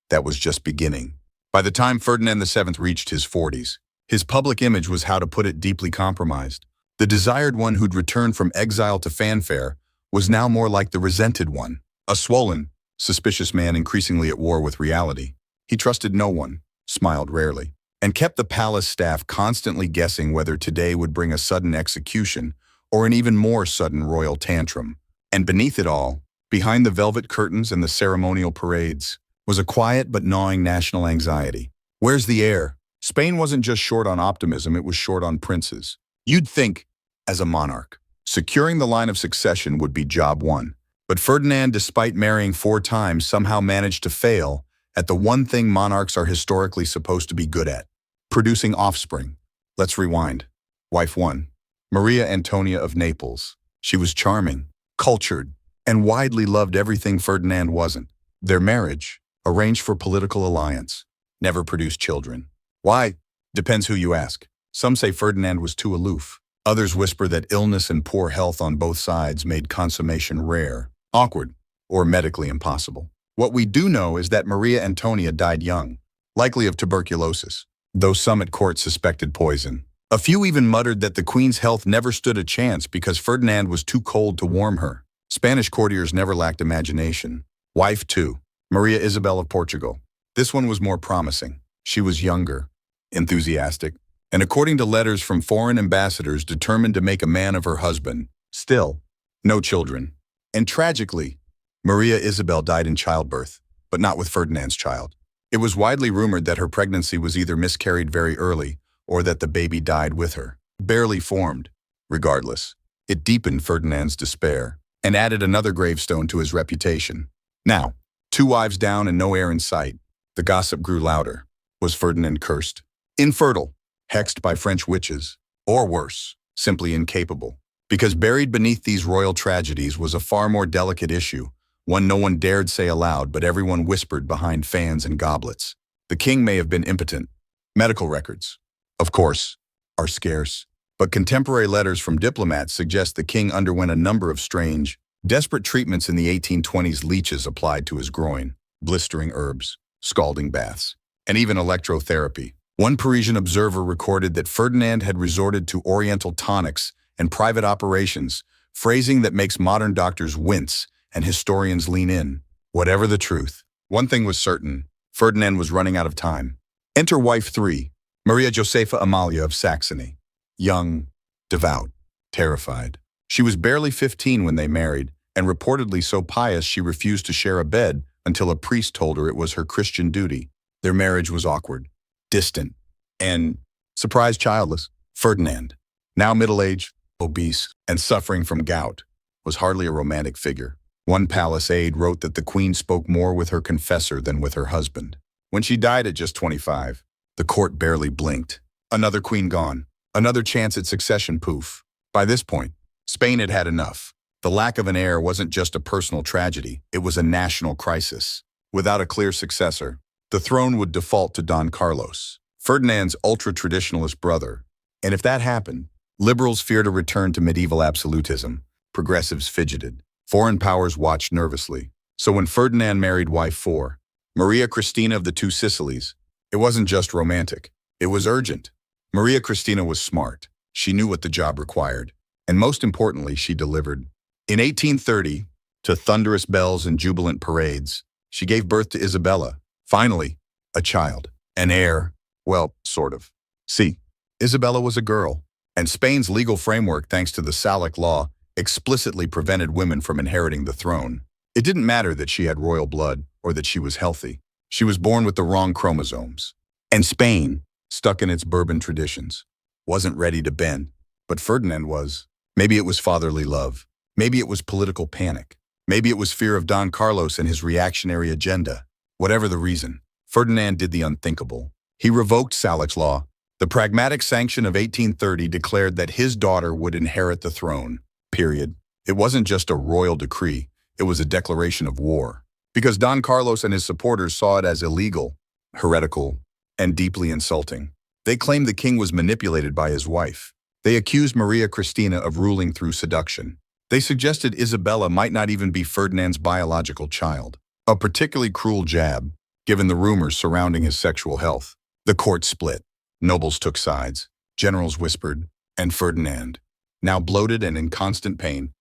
that was just beginning. By the time Ferdinand VII reached his 40s, his public image was, how to put it, deeply compromised. The desired one who'd returned from exile to fanfare was now more like the resented one, a swollen, suspicious man increasingly at war with reality. He trusted no one, smiled rarely, and kept the palace staff constantly guessing whether today would bring a sudden execution or an even more sudden royal tantrum. And beneath it all, behind the velvet curtains and the ceremonial parades, was a quiet but gnawing national anxiety. Where's the heir? Spain wasn't just short on optimism, it was short on princes. You'd think, as a monarch, securing the line of succession would be job one. But Ferdinand, despite marrying 4 times, somehow managed to fail at the one thing monarchs are historically supposed to be good at: producing offspring. Let's rewind. Wife 1, Maria Antonia of Naples. She was charming, cultured, and widely loved everything Ferdinand wasn't. Their marriage, arranged for political alliance, never produced children. Why? Depends who you ask. Some say Ferdinand was too aloof. Others whisper that illness and poor health on both sides made consummation rare, awkward, or medically impossible. What we do know is that Maria Antonia died young, likely of tuberculosis, though some at court suspected poison. A few even muttered that the queen's health never stood a chance because Ferdinand was too cold to warm her. Spanish courtiers never lacked imagination. Wife 2, Maria Isabel of Portugal. This one was more promising. She was younger, enthusiastic, and according to letters from foreign ambassadors, determined to make a man of her husband. Still, no children. And tragically, Maria Isabel died in childbirth, but not with Ferdinand's child. It was widely rumored that her pregnancy was either miscarried very early or that the baby died with her, barely formed. Regardless, it deepened Ferdinand's despair and added another gravestone to his reputation. Now, 2 wives down and no heir in sight, the gossip grew louder. Was Ferdinand cursed? Infertile, hexed by French witches, or worse, simply incapable. Because buried beneath these royal tragedies was a far more delicate issue, one no one dared say aloud but everyone whispered behind fans and goblets. The king may have been impotent. Medical records, of course, are scarce, but contemporary letters from diplomats suggest the king underwent a number of strange, desperate treatments in the 1820s. Leeches applied to his groin, blistering herbs, scalding baths, and even electrotherapy. One Parisian observer recorded that Ferdinand had resorted to oriental tonics and private operations, phrasing that makes modern doctors wince and historians lean in. Whatever the truth, one thing was certain: Ferdinand was running out of time. Enter wife 3, Maria Josepha Amalia of Saxony. Young, devout, terrified. She was barely 15 when they married, and reportedly so pious she refused to share a bed until a priest told her it was her Christian duty. Their marriage was awkward, distant, and, surprise, childless. Ferdinand, now middle-aged, obese, and suffering from gout, was hardly a romantic figure. One palace aide wrote that the queen spoke more with her confessor than with her husband. When she died at just 25, the court barely blinked. Another queen gone, another chance at succession, poof. By this point, Spain had had enough. The lack of an heir wasn't just a personal tragedy, it was a national crisis. Without a clear successor, the throne would default to Don Carlos, Ferdinand's ultra-traditionalist brother. And if that happened, liberals feared a return to medieval absolutism. Progressives fidgeted. Foreign powers watched nervously. So when Ferdinand married wife 4, Maria Cristina of the Two Sicilies, it wasn't just romantic. It was urgent. Maria Cristina was smart. She knew what the job required. And most importantly, she delivered. In 1830, to thunderous bells and jubilant parades, she gave birth to Isabella. Finally, a child. An heir. Well, sort of. See, Isabella was a girl. And Spain's legal framework, thanks to the Salic law, explicitly prevented women from inheriting the throne. It didn't matter that she had royal blood or that she was healthy. She was born with the wrong chromosomes. And Spain, stuck in its Bourbon traditions, wasn't ready to bend. But Ferdinand was. Maybe it was fatherly love. Maybe it was political panic. Maybe it was fear of Don Carlos and his reactionary agenda. Whatever the reason, Ferdinand did the unthinkable. He revoked Salic's law. The Pragmatic Sanction of 1830 declared that his daughter would inherit the throne. Period. It wasn't just a royal decree, it was a declaration of war. Because Don Carlos and his supporters saw it as illegal, heretical, and deeply insulting. They claimed the king was manipulated by his wife. They accused Maria Cristina of ruling through seduction. They suggested Isabella might not even be Ferdinand's biological child. A particularly cruel jab, given the rumors surrounding his sexual health. The court split. Nobles took sides. Generals whispered. And Ferdinand, now bloated and in constant pain,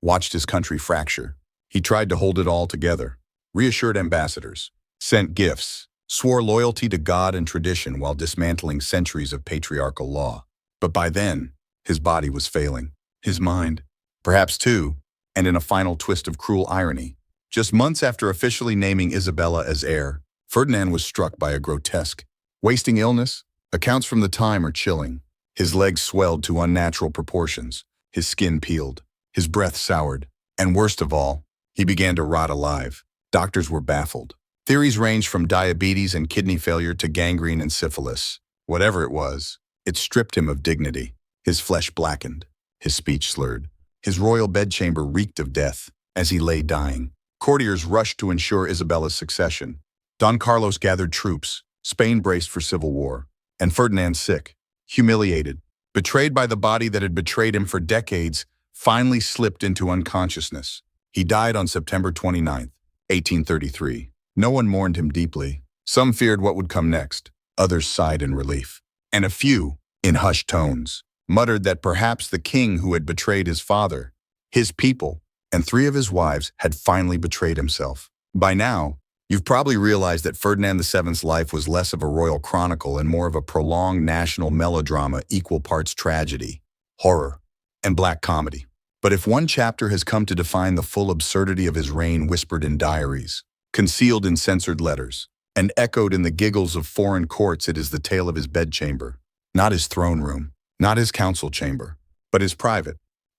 watched his country fracture. He tried to hold it all together, reassured ambassadors, sent gifts, swore loyalty to God and tradition while dismantling centuries of patriarchal law. But by then, his body was failing. His mind, perhaps too, and in a final twist of cruel irony, just months after officially naming Isabella as heir, Ferdinand was struck by a grotesque, wasting illness. Accounts from the time are chilling. His legs swelled to unnatural proportions, his skin peeled, his breath soured, and worst of all, he began to rot alive. Doctors were baffled. Theories ranged from diabetes and kidney failure to gangrene and syphilis. Whatever it was, it stripped him of dignity. His flesh blackened, his speech slurred. His royal bedchamber reeked of death. As he lay dying, courtiers rushed to ensure Isabella's succession. Don Carlos gathered troops. Spain braced for civil war. And Ferdinand, sick, humiliated, betrayed by the body that had betrayed him for decades, finally slipped into unconsciousness. He died on September 29, 1833. No one mourned him deeply. Some feared what would come next. Others sighed in relief. And a few, in hushed tones, muttered that perhaps the king who had betrayed his father, his people, and 3 of his wives had finally betrayed himself. By now, you've probably realized that Ferdinand VII's life was less of a royal chronicle and more of a prolonged national melodrama, equal parts tragedy, horror, and black comedy. But if one chapter has come to define the full absurdity of his reign, whispered in diaries, concealed in censored letters, and echoed in the giggles of foreign courts, it is the tale of his bedchamber. Not his throne room, not his council chamber, but his private,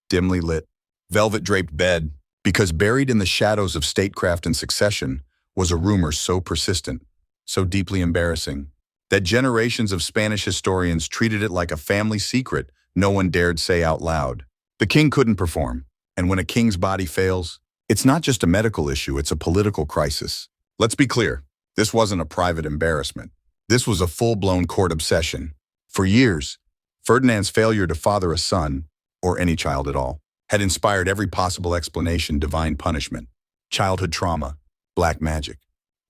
dimly lit, velvet-draped bed, because buried in the shadows of statecraft and succession was a rumor so persistent, so deeply embarrassing, that generations of Spanish historians treated it like a family secret no one dared say out loud. The king couldn't perform, and when a king's body fails, it's not just a medical issue, it's a political crisis. Let's be clear, this wasn't a private embarrassment. This was a full-blown court obsession. For years, Ferdinand's failure to father a son, or any child at all, had inspired every possible explanation: divine punishment, childhood trauma, black magic,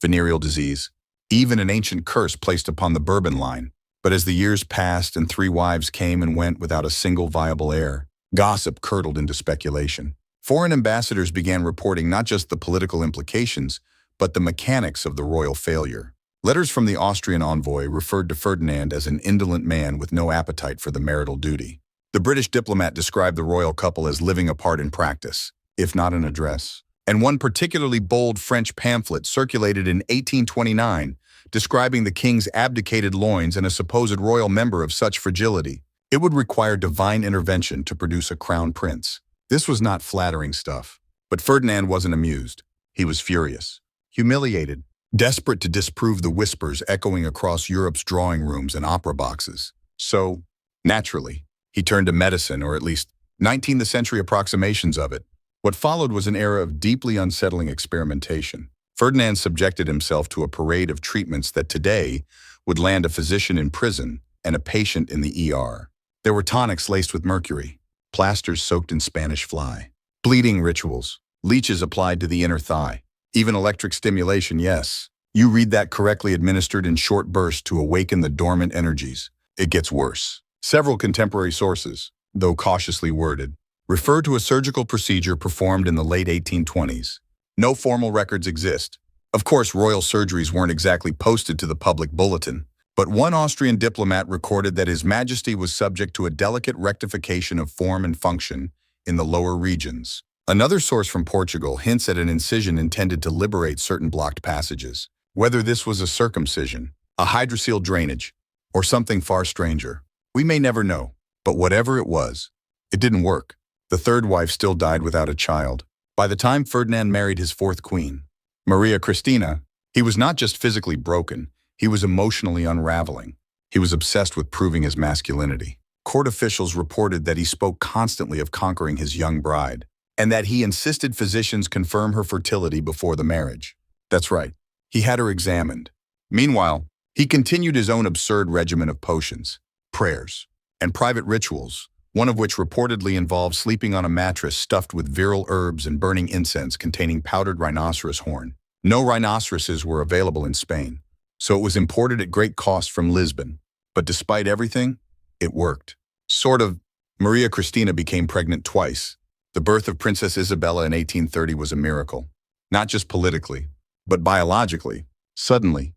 venereal disease, even an ancient curse placed upon the Bourbon line. But as the years passed and 3 wives came and went without a single viable heir, gossip curdled into speculation. Foreign ambassadors began reporting not just the political implications, but the mechanics of the royal failure. Letters from the Austrian envoy referred to Ferdinand as an indolent man with no appetite for the marital duty. The British diplomat described the royal couple as living apart in practice, if not in address. And one particularly bold French pamphlet circulated in 1829, describing the king's abdicated loins and a supposed royal member of such fragility. It would require divine intervention to produce a crown prince. This was not flattering stuff. But Ferdinand wasn't amused. He was furious, humiliated, desperate to disprove the whispers echoing across Europe's drawing rooms and opera boxes. So, naturally, he turned to medicine, or at least 19th century approximations of it. What followed was an era of deeply unsettling experimentation. Ferdinand subjected himself to a parade of treatments that today would land a physician in prison and a patient in the ER. There were tonics laced with mercury, plasters soaked in Spanish fly, bleeding rituals, leeches applied to the inner thigh, even electric stimulation, yes. You read that, correctly administered in short bursts to awaken the dormant energies. It gets worse. Several contemporary sources, though cautiously worded, refer to a surgical procedure performed in the late 1820s. No formal records exist. Of course, royal surgeries weren't exactly posted to the public bulletin, but one Austrian diplomat recorded that His Majesty was subject to a delicate rectification of form and function in the lower regions. Another source from Portugal hints at an incision intended to liberate certain blocked passages. Whether this was a circumcision, a hydrocele drainage, or something far stranger, we may never know. But whatever it was, it didn't work. The third wife still died without a child. By the time Ferdinand married his fourth queen, Maria Cristina, he was not just physically broken, he was emotionally unraveling. He was obsessed with proving his masculinity. Court officials reported that he spoke constantly of conquering his young bride, and that he insisted physicians confirm her fertility before the marriage. That's right, he had her examined. Meanwhile, he continued his own absurd regimen of potions, prayers, and private rituals, one of which reportedly involved sleeping on a mattress stuffed with virile herbs and burning incense containing powdered rhinoceros horn. No rhinoceroses were available in Spain, so it was imported at great cost from Lisbon. But despite everything, it worked. Sort of. Maria Cristina became pregnant twice. The birth of Princess Isabella in 1830 was a miracle, not just politically, but biologically. Suddenly,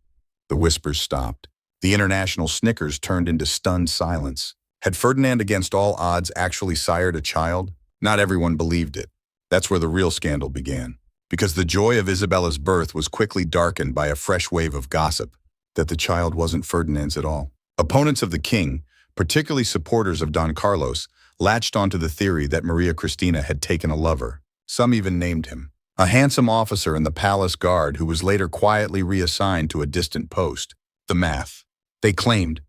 the whispers stopped. The international snickers turned into stunned silence. Had Ferdinand, against all odds, actually sired a child? Not everyone believed it. That's where the real scandal began, because the joy of Isabella's birth was quickly darkened by a fresh wave of gossip that the child wasn't Ferdinand's at all. Opponents of the king, particularly supporters of Don Carlos, latched onto the theory that Maria Cristina had taken a lover. Some even named him, a handsome officer in the palace guard who was later quietly reassigned to a distant post. The math, they claimed,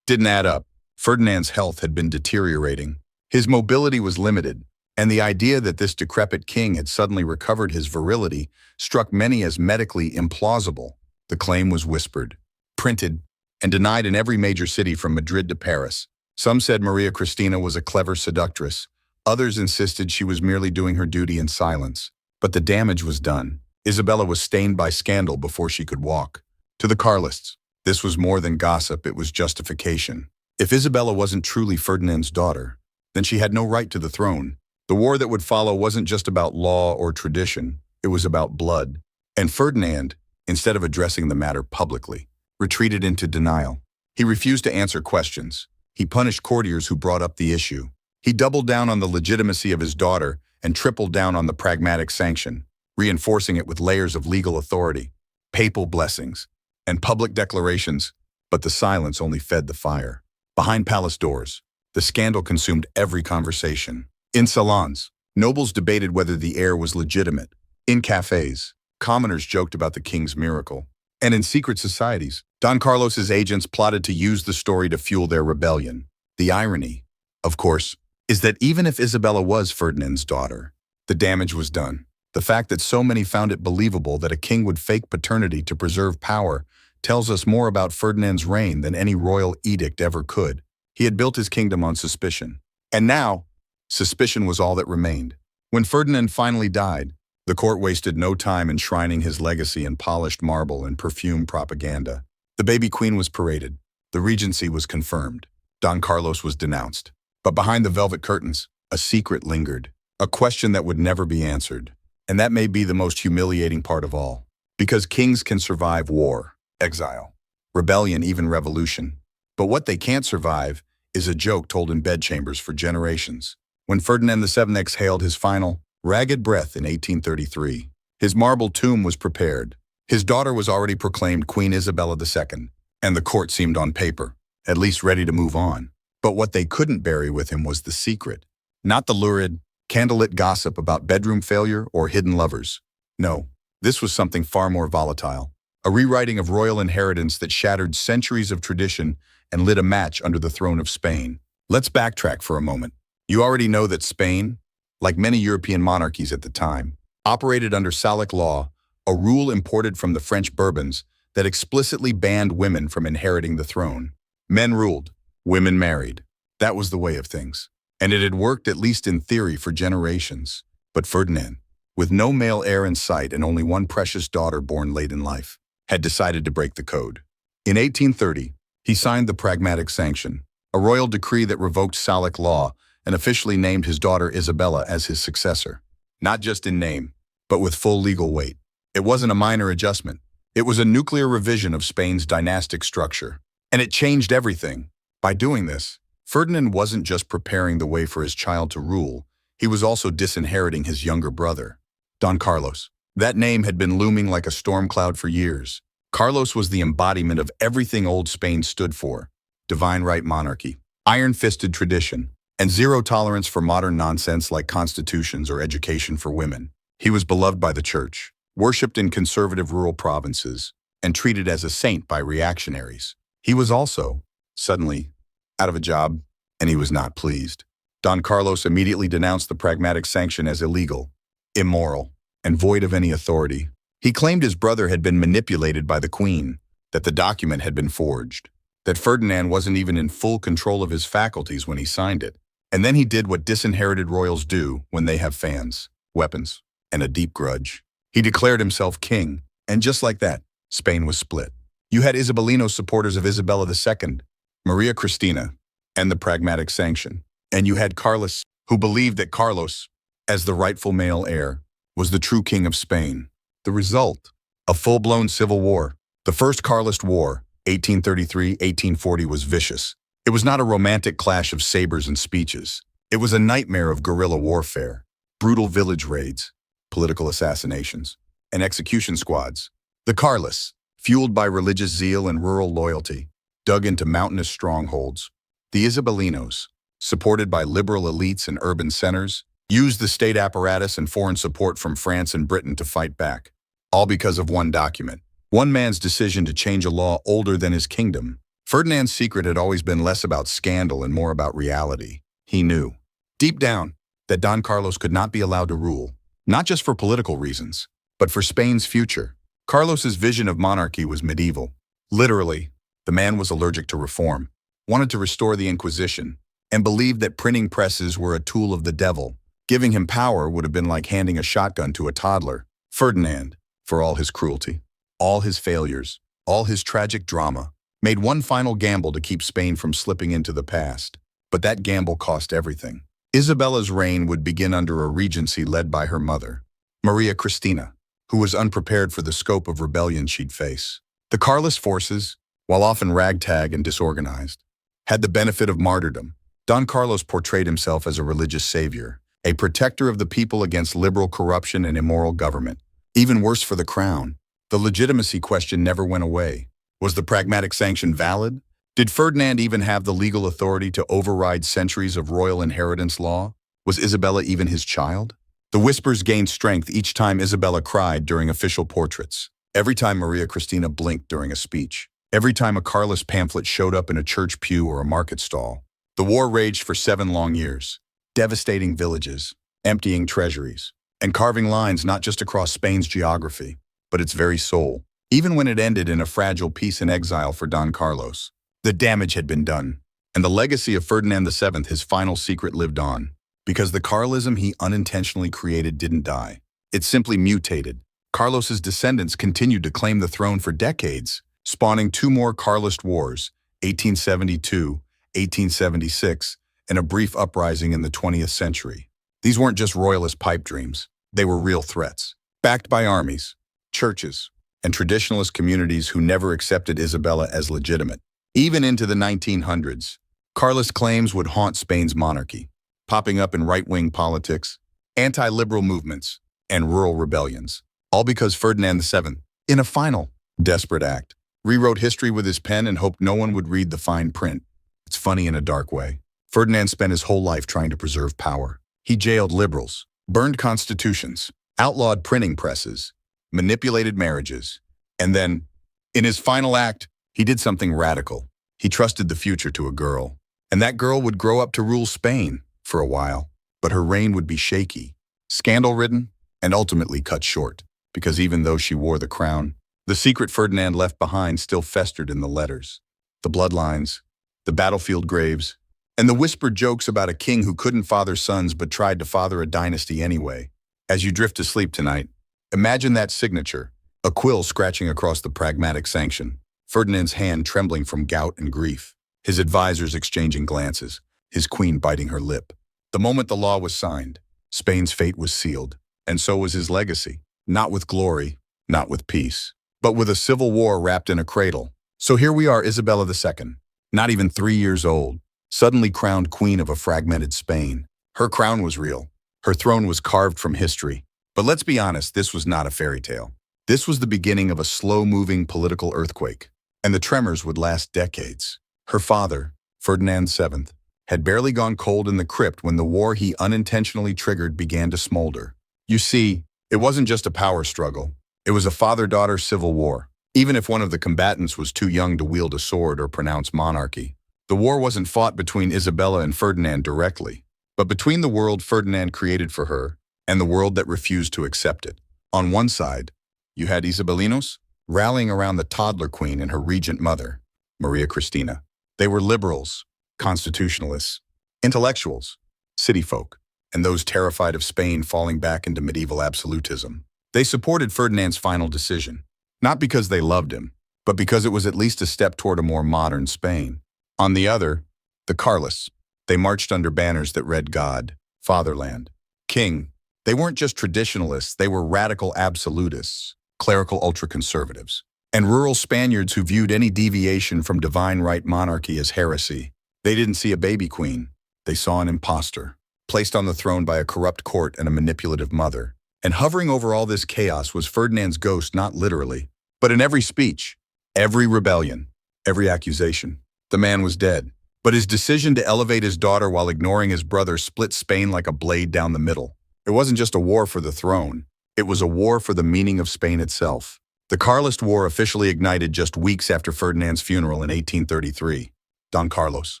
didn't add up. Ferdinand's health had been deteriorating. His mobility was limited, and the idea that this decrepit king had suddenly recovered his virility struck many as medically implausible. The claim was whispered, printed, and denied in every major city from Madrid to Paris. Some said Maria Cristina was a clever seductress. Others insisted she was merely doing her duty in silence. But the damage was done. Isabella was stained by scandal before she could walk. To the Carlists, this was more than gossip, it was justification. If Isabella wasn't truly Ferdinand's daughter, then she had no right to the throne. The war that would follow wasn't just about law or tradition, it was about blood. And Ferdinand, instead of addressing the matter publicly, retreated into denial. He refused to answer questions. He punished courtiers who brought up the issue. He doubled down on the legitimacy of his daughter and tripled down on the pragmatic sanction, reinforcing it with layers of legal authority, papal blessings, and public declarations. But the silence only fed the fire. Behind palace doors, the scandal consumed every conversation. In salons, nobles debated whether the heir was legitimate. In cafes, commoners joked about the king's miracle. And in secret societies, Don Carlos's agents plotted to use the story to fuel their rebellion. The irony, of course, is that even if Isabella was Ferdinand's daughter, the damage was done. The fact that so many found it believable that a king would fake paternity to preserve power tells us more about Ferdinand's reign than any royal edict ever could. He had built his kingdom on suspicion. And now, suspicion was all that remained. When Ferdinand finally died, the court wasted no time enshrining his legacy in polished marble and perfumed propaganda. The baby queen was paraded. The regency was confirmed. Don Carlos was denounced. But behind the velvet curtains, a secret lingered, a question that would never be answered. And that may be the most humiliating part of all. Because kings can survive war, exile, rebellion, even revolution. But what they can't survive is a joke told in bedchambers for generations. When Ferdinand VII exhaled his final, ragged breath in 1833, his marble tomb was prepared. His daughter was already proclaimed Queen Isabella II, and the court seemed on paper, at least ready to move on. But what they couldn't bury with him was the secret. Not the lurid, candlelit gossip about bedroom failure or hidden lovers. No, this was something far more volatile. A rewriting of royal inheritance that shattered centuries of tradition and lit a match under the throne of Spain. Let's backtrack for a moment. You already know that Spain, like many European monarchies at the time, operated under Salic law, a rule imported from the French Bourbons that explicitly banned women from inheriting the throne. Men ruled, women married. That was the way of things. And it had worked, at least in theory, for generations. But Ferdinand, with no male heir in sight and only one precious daughter born late in life, had decided to break the code. In 1830, he signed the Pragmatic Sanction, a royal decree that revoked Salic law and officially named his daughter Isabella as his successor. Not just in name, but with full legal weight. It wasn't a minor adjustment. It was a nuclear revision of Spain's dynastic structure. And it changed everything. By doing this, Ferdinand wasn't just preparing the way for his child to rule, he was also disinheriting his younger brother, Don Carlos. That name had been looming like a storm cloud for years. Carlos was the embodiment of everything old Spain stood for: divine right monarchy, iron-fisted tradition, and zero tolerance for modern nonsense like constitutions or education for women. He was beloved by the church, worshipped in conservative rural provinces, and treated as a saint by reactionaries. He was also, suddenly, out of a job, and he was not pleased. Don Carlos immediately denounced the Pragmatic Sanction as illegal, immoral, and void of any authority. He claimed his brother had been manipulated by the Queen, that the document had been forged, that Ferdinand wasn't even in full control of his faculties when he signed it. And then he did what disinherited royals do when they have fans, weapons, and a deep grudge. He declared himself king, and just like that, Spain was split. You had Isabelino supporters of Isabella II, Maria Cristina, and the Pragmatic Sanction. And you had Carlos, who believed that Carlos, as the rightful male heir, was the true king of Spain. The result, a full-blown civil war. The First Carlist War, 1833-1840, was vicious. It was not a romantic clash of sabers and speeches. It was a nightmare of guerrilla warfare, brutal village raids, political assassinations, and execution squads. The Carlists, fueled by religious zeal and rural loyalty, dug into mountainous strongholds. The Isabelinos, supported by liberal elites and urban centers, used the state apparatus and foreign support from France and Britain to fight back, all because of one document, one man's decision to change a law older than his kingdom. Ferdinand's secret had always been less about scandal and more about reality. He knew, deep down, that Don Carlos could not be allowed to rule, not just for political reasons, but for Spain's future. Carlos's vision of monarchy was medieval. Literally, the man was allergic to reform, wanted to restore the Inquisition, and believed that printing presses were a tool of the devil. Giving him power would have been like handing a shotgun to a toddler. Ferdinand, for all his cruelty, all his failures, all his tragic drama, made one final gamble to keep Spain from slipping into the past. But that gamble cost everything. Isabella's reign would begin under a regency led by her mother, Maria Cristina, who was unprepared for the scope of rebellion she'd face. The Carlist forces, while often ragtag and disorganized, had the benefit of martyrdom. Don Carlos portrayed himself as a religious savior, a protector of the people against liberal corruption and immoral government. Even worse for the crown, the legitimacy question never went away. Was the Pragmatic Sanction valid? Did Ferdinand even have the legal authority to override centuries of royal inheritance law? Was Isabella even his child? The whispers gained strength each time Isabella cried during official portraits. Every time Maria Cristina blinked during a speech, every time a Carlist pamphlet showed up in a church pew or a market stall, the war raged for 7 long years, devastating villages, emptying treasuries, and carving lines not just across Spain's geography, but its very soul. Even when it ended in a fragile peace and exile for Don Carlos, the damage had been done, and the legacy of Ferdinand VII, his final secret, lived on. Because the Carlism he unintentionally created didn't die. It simply mutated. Carlos's descendants continued to claim the throne for decades, spawning 2 more Carlist wars, 1872, 1876, and a brief uprising in the 20th century. These weren't just royalist pipe dreams. They were real threats, backed by armies, churches, and traditionalist communities who never accepted Isabella as legitimate. Even into the 1900s, Carlist claims would haunt Spain's monarchy, popping up in right-wing politics, anti-liberal movements, and rural rebellions, all because Ferdinand VII, in a final, desperate act, rewrote history with his pen and hoped no one would read the fine print. It's funny in a dark way. Ferdinand spent his whole life trying to preserve power. He jailed liberals, burned constitutions, outlawed printing presses, manipulated marriages, and then, in his final act, he did something radical. He trusted the future to a girl, and that girl would grow up to rule Spain for a while, but her reign would be shaky, scandal-ridden, and ultimately cut short, because even though she wore the crown, the secret Ferdinand left behind still festered in the letters, the bloodlines, the battlefield graves, and the whispered jokes about a king who couldn't father sons but tried to father a dynasty anyway. As you drift to sleep tonight, imagine that signature, a quill scratching across the pragmatic sanction, Ferdinand's hand trembling from gout and grief, his advisors exchanging glances, his queen biting her lip. The moment the law was signed, Spain's fate was sealed, and so was his legacy. Not with glory, not with peace, but with a civil war wrapped in a cradle. So here we are, Isabella II, not even 3 years old, suddenly crowned queen of a fragmented Spain. Her crown was real. Her throne was carved from history. But let's be honest, this was not a fairy tale. This was the beginning of a slow-moving political earthquake, and the tremors would last decades. Her father, Ferdinand VII, had barely gone cold in the crypt when the war he unintentionally triggered began to smolder. You see, it wasn't just a power struggle. It was a father-daughter civil war. Even if one of the combatants was too young to wield a sword or pronounce monarchy, the war wasn't fought between Isabella and Ferdinand directly, but between the world Ferdinand created for her and the world that refused to accept it. On one side, you had Isabelinos rallying around the toddler queen and her regent mother, Maria Cristina. They were liberals, constitutionalists, intellectuals, city folk, and those terrified of Spain falling back into medieval absolutism. They supported Ferdinand's final decision, not because they loved him, but because it was at least a step toward a more modern Spain. On the other, the Carlists. They marched under banners that read God, Fatherland, King. They weren't just traditionalists, they were radical absolutists, clerical ultra-conservatives, and rural Spaniards who viewed any deviation from divine right monarchy as heresy. They didn't see a baby queen. They saw an imposter, placed on the throne by a corrupt court and a manipulative mother. And hovering over all this chaos was Ferdinand's ghost, not literally, but in every speech, every rebellion, every accusation. The man was dead, but his decision to elevate his daughter while ignoring his brother split Spain like a blade down the middle. It wasn't just a war for the throne. It was a war for the meaning of Spain itself. The Carlist War officially ignited just weeks after Ferdinand's funeral in 1833. Don Carlos,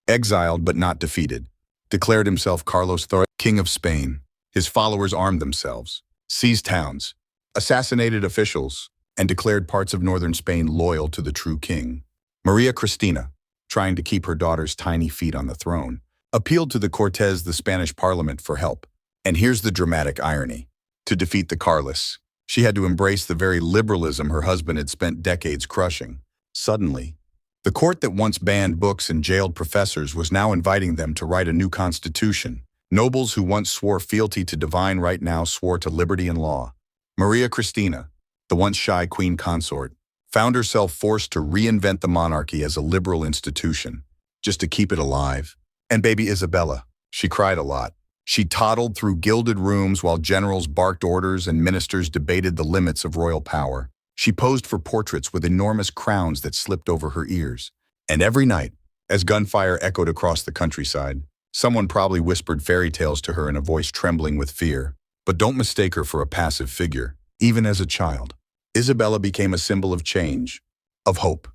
exiled but not defeated, declared himself Carlos III, King of Spain. His followers armed themselves, seized towns, assassinated officials, and declared parts of northern Spain loyal to the true king. Maria Cristina, trying to keep her daughter's tiny feet on the throne, appealed to the Cortes, the Spanish parliament, for help. And here's the dramatic irony. To defeat the Carlists, she had to embrace the very liberalism her husband had spent decades crushing. Suddenly, the court that once banned books and jailed professors was now inviting them to write a new constitution. Nobles who once swore fealty to divine right now swore to liberty and law. Maria Cristina, the once shy queen consort, found herself forced to reinvent the monarchy as a liberal institution, just to keep it alive. And baby Isabella, she cried a lot. She toddled through gilded rooms while generals barked orders and ministers debated the limits of royal power. She posed for portraits with enormous crowns that slipped over her ears. And every night, as gunfire echoed across the countryside, someone probably whispered fairy tales to her in a voice trembling with fear. But don't mistake her for a passive figure, even as a child. Isabella became a symbol of change, of hope,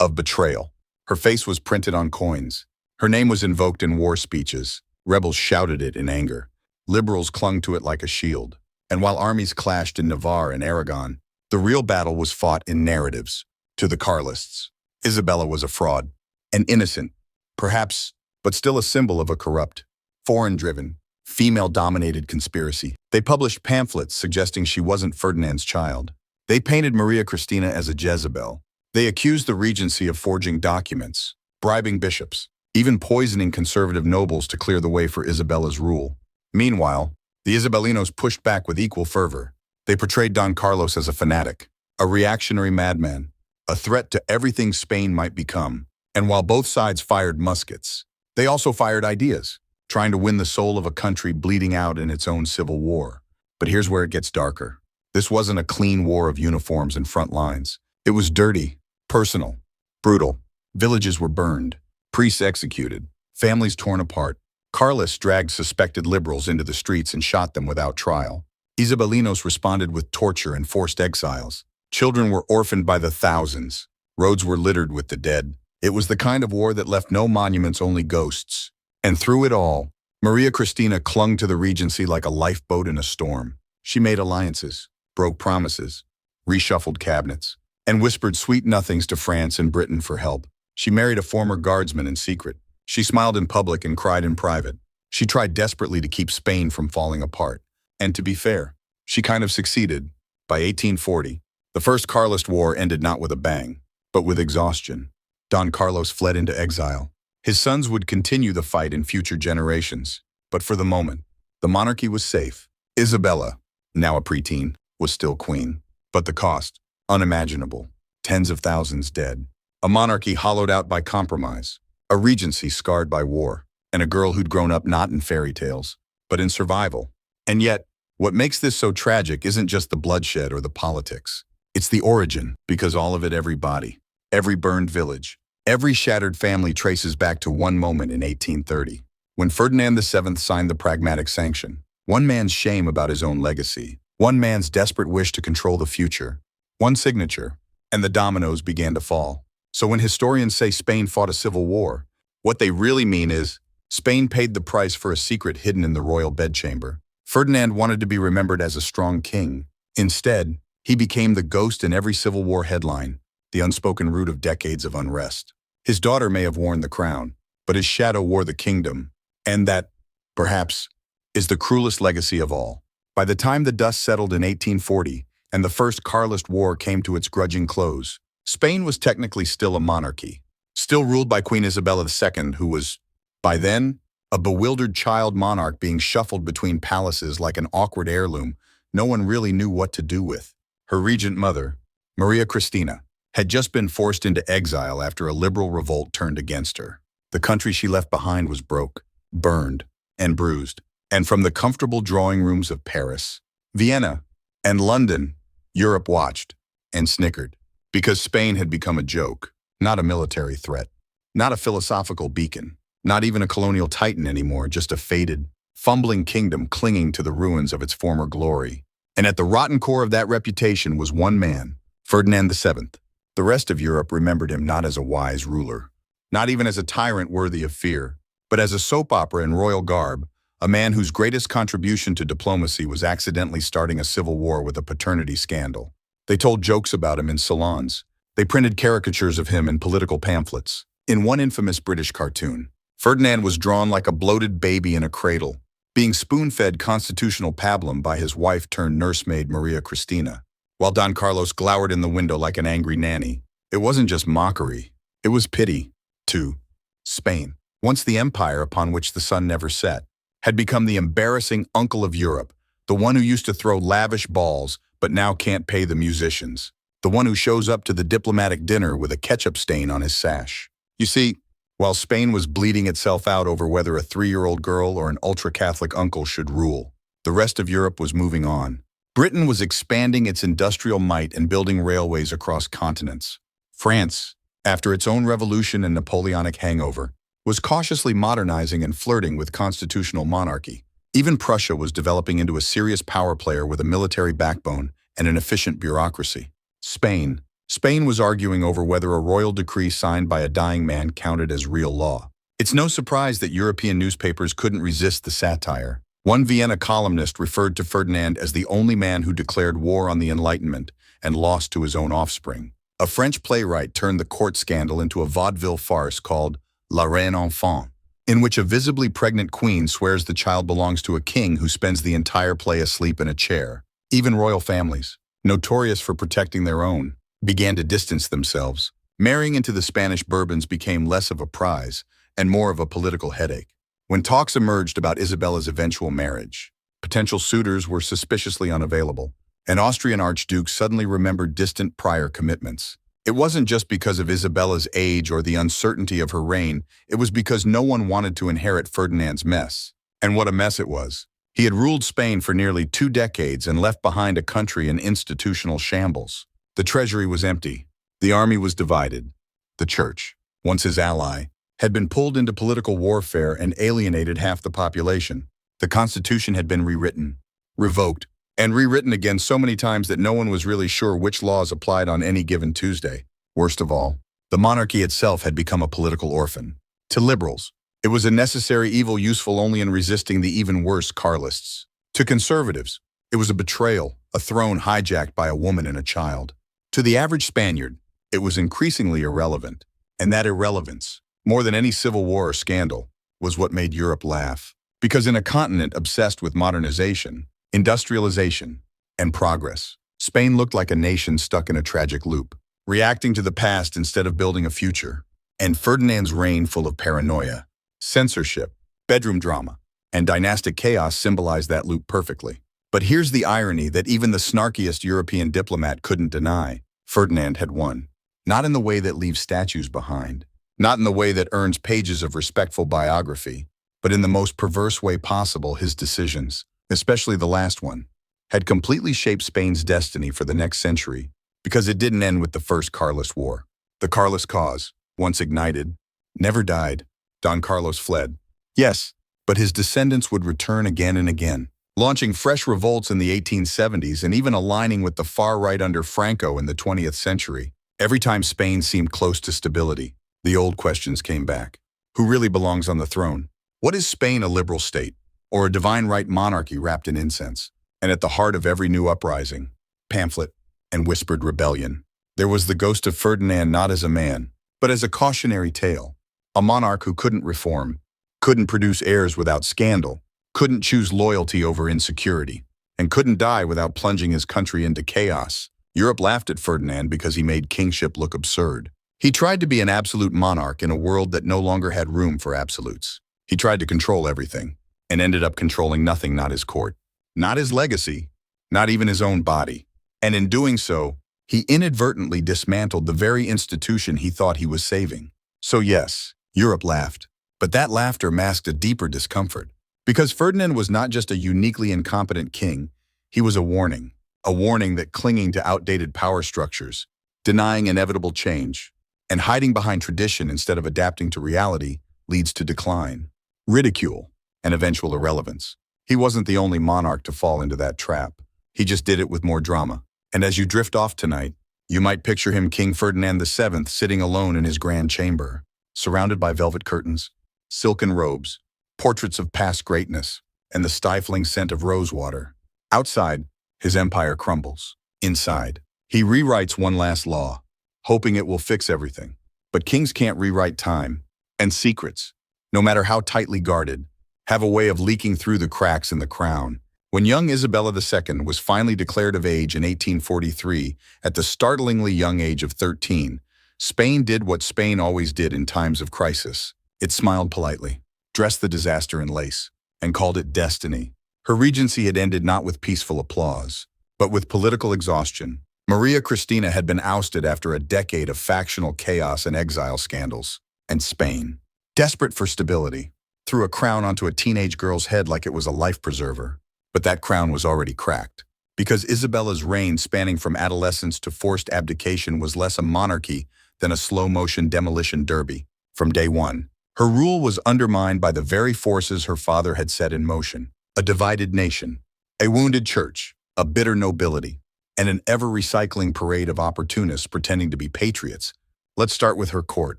of betrayal. Her face was printed on coins. Her name was invoked in war speeches. Rebels shouted it in anger. Liberals clung to it like a shield. And while armies clashed in Navarre and Aragon, the real battle was fought in narratives. To the Carlists, Isabella was a fraud, an innocent, perhaps, but still a symbol of a corrupt, foreign-driven, female-dominated conspiracy. They published pamphlets suggesting she wasn't Ferdinand's child. They painted Maria Cristina as a Jezebel. They accused the regency of forging documents, bribing bishops, even poisoning conservative nobles to clear the way for Isabella's rule. Meanwhile, the Isabelinos pushed back with equal fervor. They portrayed Don Carlos as a fanatic, a reactionary madman, a threat to everything Spain might become. And while both sides fired muskets, they also fired ideas, trying to win the soul of a country bleeding out in its own civil war. But here's where it gets darker. This wasn't a clean war of uniforms and front lines. It was dirty, personal, brutal. Villages were burned, priests executed, families torn apart. Carlists dragged suspected liberals into the streets and shot them without trial. Isabelinos responded with torture and forced exiles. Children were orphaned by the thousands. Roads were littered with the dead. It was the kind of war that left no monuments, only ghosts. And through it all, Maria Cristina clung to the regency like a lifeboat in a storm. She made alliances, broke promises, reshuffled cabinets, and whispered sweet nothings to France and Britain for help. She married a former guardsman in secret. She smiled in public and cried in private. She tried desperately to keep Spain from falling apart. And to be fair, she kind of succeeded. By 1840, the First Carlist War ended not with a bang, but with exhaustion. Don Carlos fled into exile. His sons would continue the fight in future generations. But for the moment, the monarchy was safe. Isabella, now a preteen, was still queen. But the cost, unimaginable. Tens of thousands dead. A monarchy hollowed out by compromise. A regency scarred by war. And a girl who'd grown up not in fairy tales, but in survival. And yet, what makes this so tragic isn't just the bloodshed or the politics. It's the origin, because all of it, every body, every burned village, every shattered family traces back to one moment in 1830, when Ferdinand VII signed the Pragmatic Sanction. One man's shame about his own legacy, one man's desperate wish to control the future, one signature, and the dominoes began to fall. So when historians say Spain fought a civil war, what they really mean is Spain paid the price for a secret hidden in the royal bedchamber. Ferdinand wanted to be remembered as a strong king. Instead, he became the ghost in every Civil War headline, the unspoken root of decades of unrest. His daughter may have worn the crown, but his shadow wore the kingdom, and that, perhaps, is the cruelest legacy of all. By the time the dust settled in 1840 and the First Carlist War came to its grudging close, Spain was technically still a monarchy, still ruled by Queen Isabella II, who was, by then, a bewildered child monarch being shuffled between palaces like an awkward heirloom no one really knew what to do with. Her regent mother, Maria Cristina, had just been forced into exile after a liberal revolt turned against her. The country she left behind was broke, burned, and bruised. And from the comfortable drawing rooms of Paris, Vienna, and London, Europe watched and snickered, because Spain had become a joke, not a military threat, not a philosophical beacon, not even a colonial titan anymore, just a faded, fumbling kingdom clinging to the ruins of its former glory. And at the rotten core of that reputation was one man, Ferdinand VII. The rest of Europe remembered him not as a wise ruler, not even as a tyrant worthy of fear, but as a soap opera in royal garb, a man whose greatest contribution to diplomacy was accidentally starting a civil war with a paternity scandal. They told jokes about him in salons. They printed caricatures of him in political pamphlets. In one infamous British cartoon, Ferdinand was drawn like a bloated baby in a cradle, being spoon-fed constitutional pablum by his wife-turned-nursemaid Maria Cristina, while Don Carlos glowered in the window like an angry nanny. It wasn't just mockery, it was pity, too. Spain, once the empire upon which the sun never set, had become the embarrassing uncle of Europe, the one who used to throw lavish balls but now can't pay the musicians, the one who shows up to the diplomatic dinner with a ketchup stain on his sash. You see, while Spain was bleeding itself out over whether a 3-year-old girl or an ultra-Catholic uncle should rule, the rest of Europe was moving on. Britain was expanding its industrial might and building railways across continents. France, after its own revolution and Napoleonic hangover, was cautiously modernizing and flirting with constitutional monarchy. Even Prussia was developing into a serious power player with a military backbone and an efficient bureaucracy. Spain. Spain was arguing over whether a royal decree signed by a dying man counted as real law. It's no surprise that European newspapers couldn't resist the satire. One Vienna columnist referred to Ferdinand as the only man who declared war on the Enlightenment and lost to his own offspring. A French playwright turned the court scandal into a vaudeville farce called La Reine Enfant, in which a visibly pregnant queen swears the child belongs to a king who spends the entire play asleep in a chair. Even royal families, notorious for protecting their own, began to distance themselves. Marrying into the Spanish Bourbons became less of a prize and more of a political headache. When talks emerged about Isabella's eventual marriage, potential suitors were suspiciously unavailable. An Austrian archduke suddenly remembered distant prior commitments. It wasn't just because of Isabella's age or the uncertainty of her reign, it was because no one wanted to inherit Ferdinand's mess. And what a mess it was. He had ruled Spain for nearly 2 decades and left behind a country in institutional shambles. The treasury was empty. The army was divided. The church, once his ally, had been pulled into political warfare and alienated half the population. The constitution had been rewritten, revoked, and rewritten again so many times that no one was really sure which laws applied on any given Tuesday. Worst of all, the monarchy itself had become a political orphan. To liberals, it was a necessary evil useful only in resisting the even worse Carlists. To conservatives, it was a betrayal, a throne hijacked by a woman and a child. To the average Spaniard, it was increasingly irrelevant. And that irrelevance, more than any civil war or scandal, was what made Europe laugh. Because in a continent obsessed with modernization, industrialization, and progress, Spain looked like a nation stuck in a tragic loop, reacting to the past instead of building a future. And Ferdinand's reign, full of paranoia, censorship, bedroom drama, and dynastic chaos, symbolized that loop perfectly. But here's the irony that even the snarkiest European diplomat couldn't deny. Ferdinand had won. Not in the way that leaves statues behind, not in the way that earns pages of respectful biography, but in the most perverse way possible. His decisions, especially the last one, had completely shaped Spain's destiny for the next century, because it didn't end with the First Carlist War. The Carlist cause, once ignited, never died. Don Carlos fled. Yes, but his descendants would return again and again, launching fresh revolts in the 1870s and even aligning with the far right under Franco in the 20th century. Every time Spain seemed close to stability, the old questions came back. Who really belongs on the throne? What is Spain, a liberal state, or a divine right monarchy wrapped in incense? And at the heart of every new uprising, pamphlet, and whispered rebellion, there was the ghost of Ferdinand, not as a man, but as a cautionary tale. A monarch who couldn't reform, couldn't produce heirs without scandal, couldn't choose loyalty over insecurity, and couldn't die without plunging his country into chaos. Europe laughed at Ferdinand because he made kingship look absurd. He tried to be an absolute monarch in a world that no longer had room for absolutes. He tried to control everything, and ended up controlling nothing, not his court, not his legacy, not even his own body. And in doing so, he inadvertently dismantled the very institution he thought he was saving. So yes, Europe laughed, but that laughter masked a deeper discomfort. Because Ferdinand was not just a uniquely incompetent king, he was a warning that clinging to outdated power structures, denying inevitable change, and hiding behind tradition instead of adapting to reality leads to decline, ridicule, and eventual irrelevance. He wasn't the only monarch to fall into that trap. He just did it with more drama. And as you drift off tonight, you might picture him, King Ferdinand VII, sitting alone in his grand chamber, surrounded by velvet curtains, silken robes, portraits of past greatness, and the stifling scent of rosewater. Outside, his empire crumbles. Inside, he rewrites one last law, hoping it will fix everything. But kings can't rewrite time, and secrets, no matter how tightly guarded, have a way of leaking through the cracks in the crown. When young Isabella II was finally declared of age in 1843, at the startlingly young age of 13, Spain did what Spain always did in times of crisis. It smiled politely, dressed the disaster in lace, and called it destiny. Her regency had ended not with peaceful applause, but with political exhaustion. Maria Cristina had been ousted after a decade of factional chaos and exile scandals. And Spain, desperate for stability, threw a crown onto a teenage girl's head like it was a life preserver. But that crown was already cracked, because Isabella's reign, spanning from adolescence to forced abdication, was less a monarchy than a slow-motion demolition derby. From day one, her rule was undermined by the very forces her father had set in motion: a divided nation, a wounded church, a bitter nobility, and an ever-recycling parade of opportunists pretending to be patriots. Let's start with her court,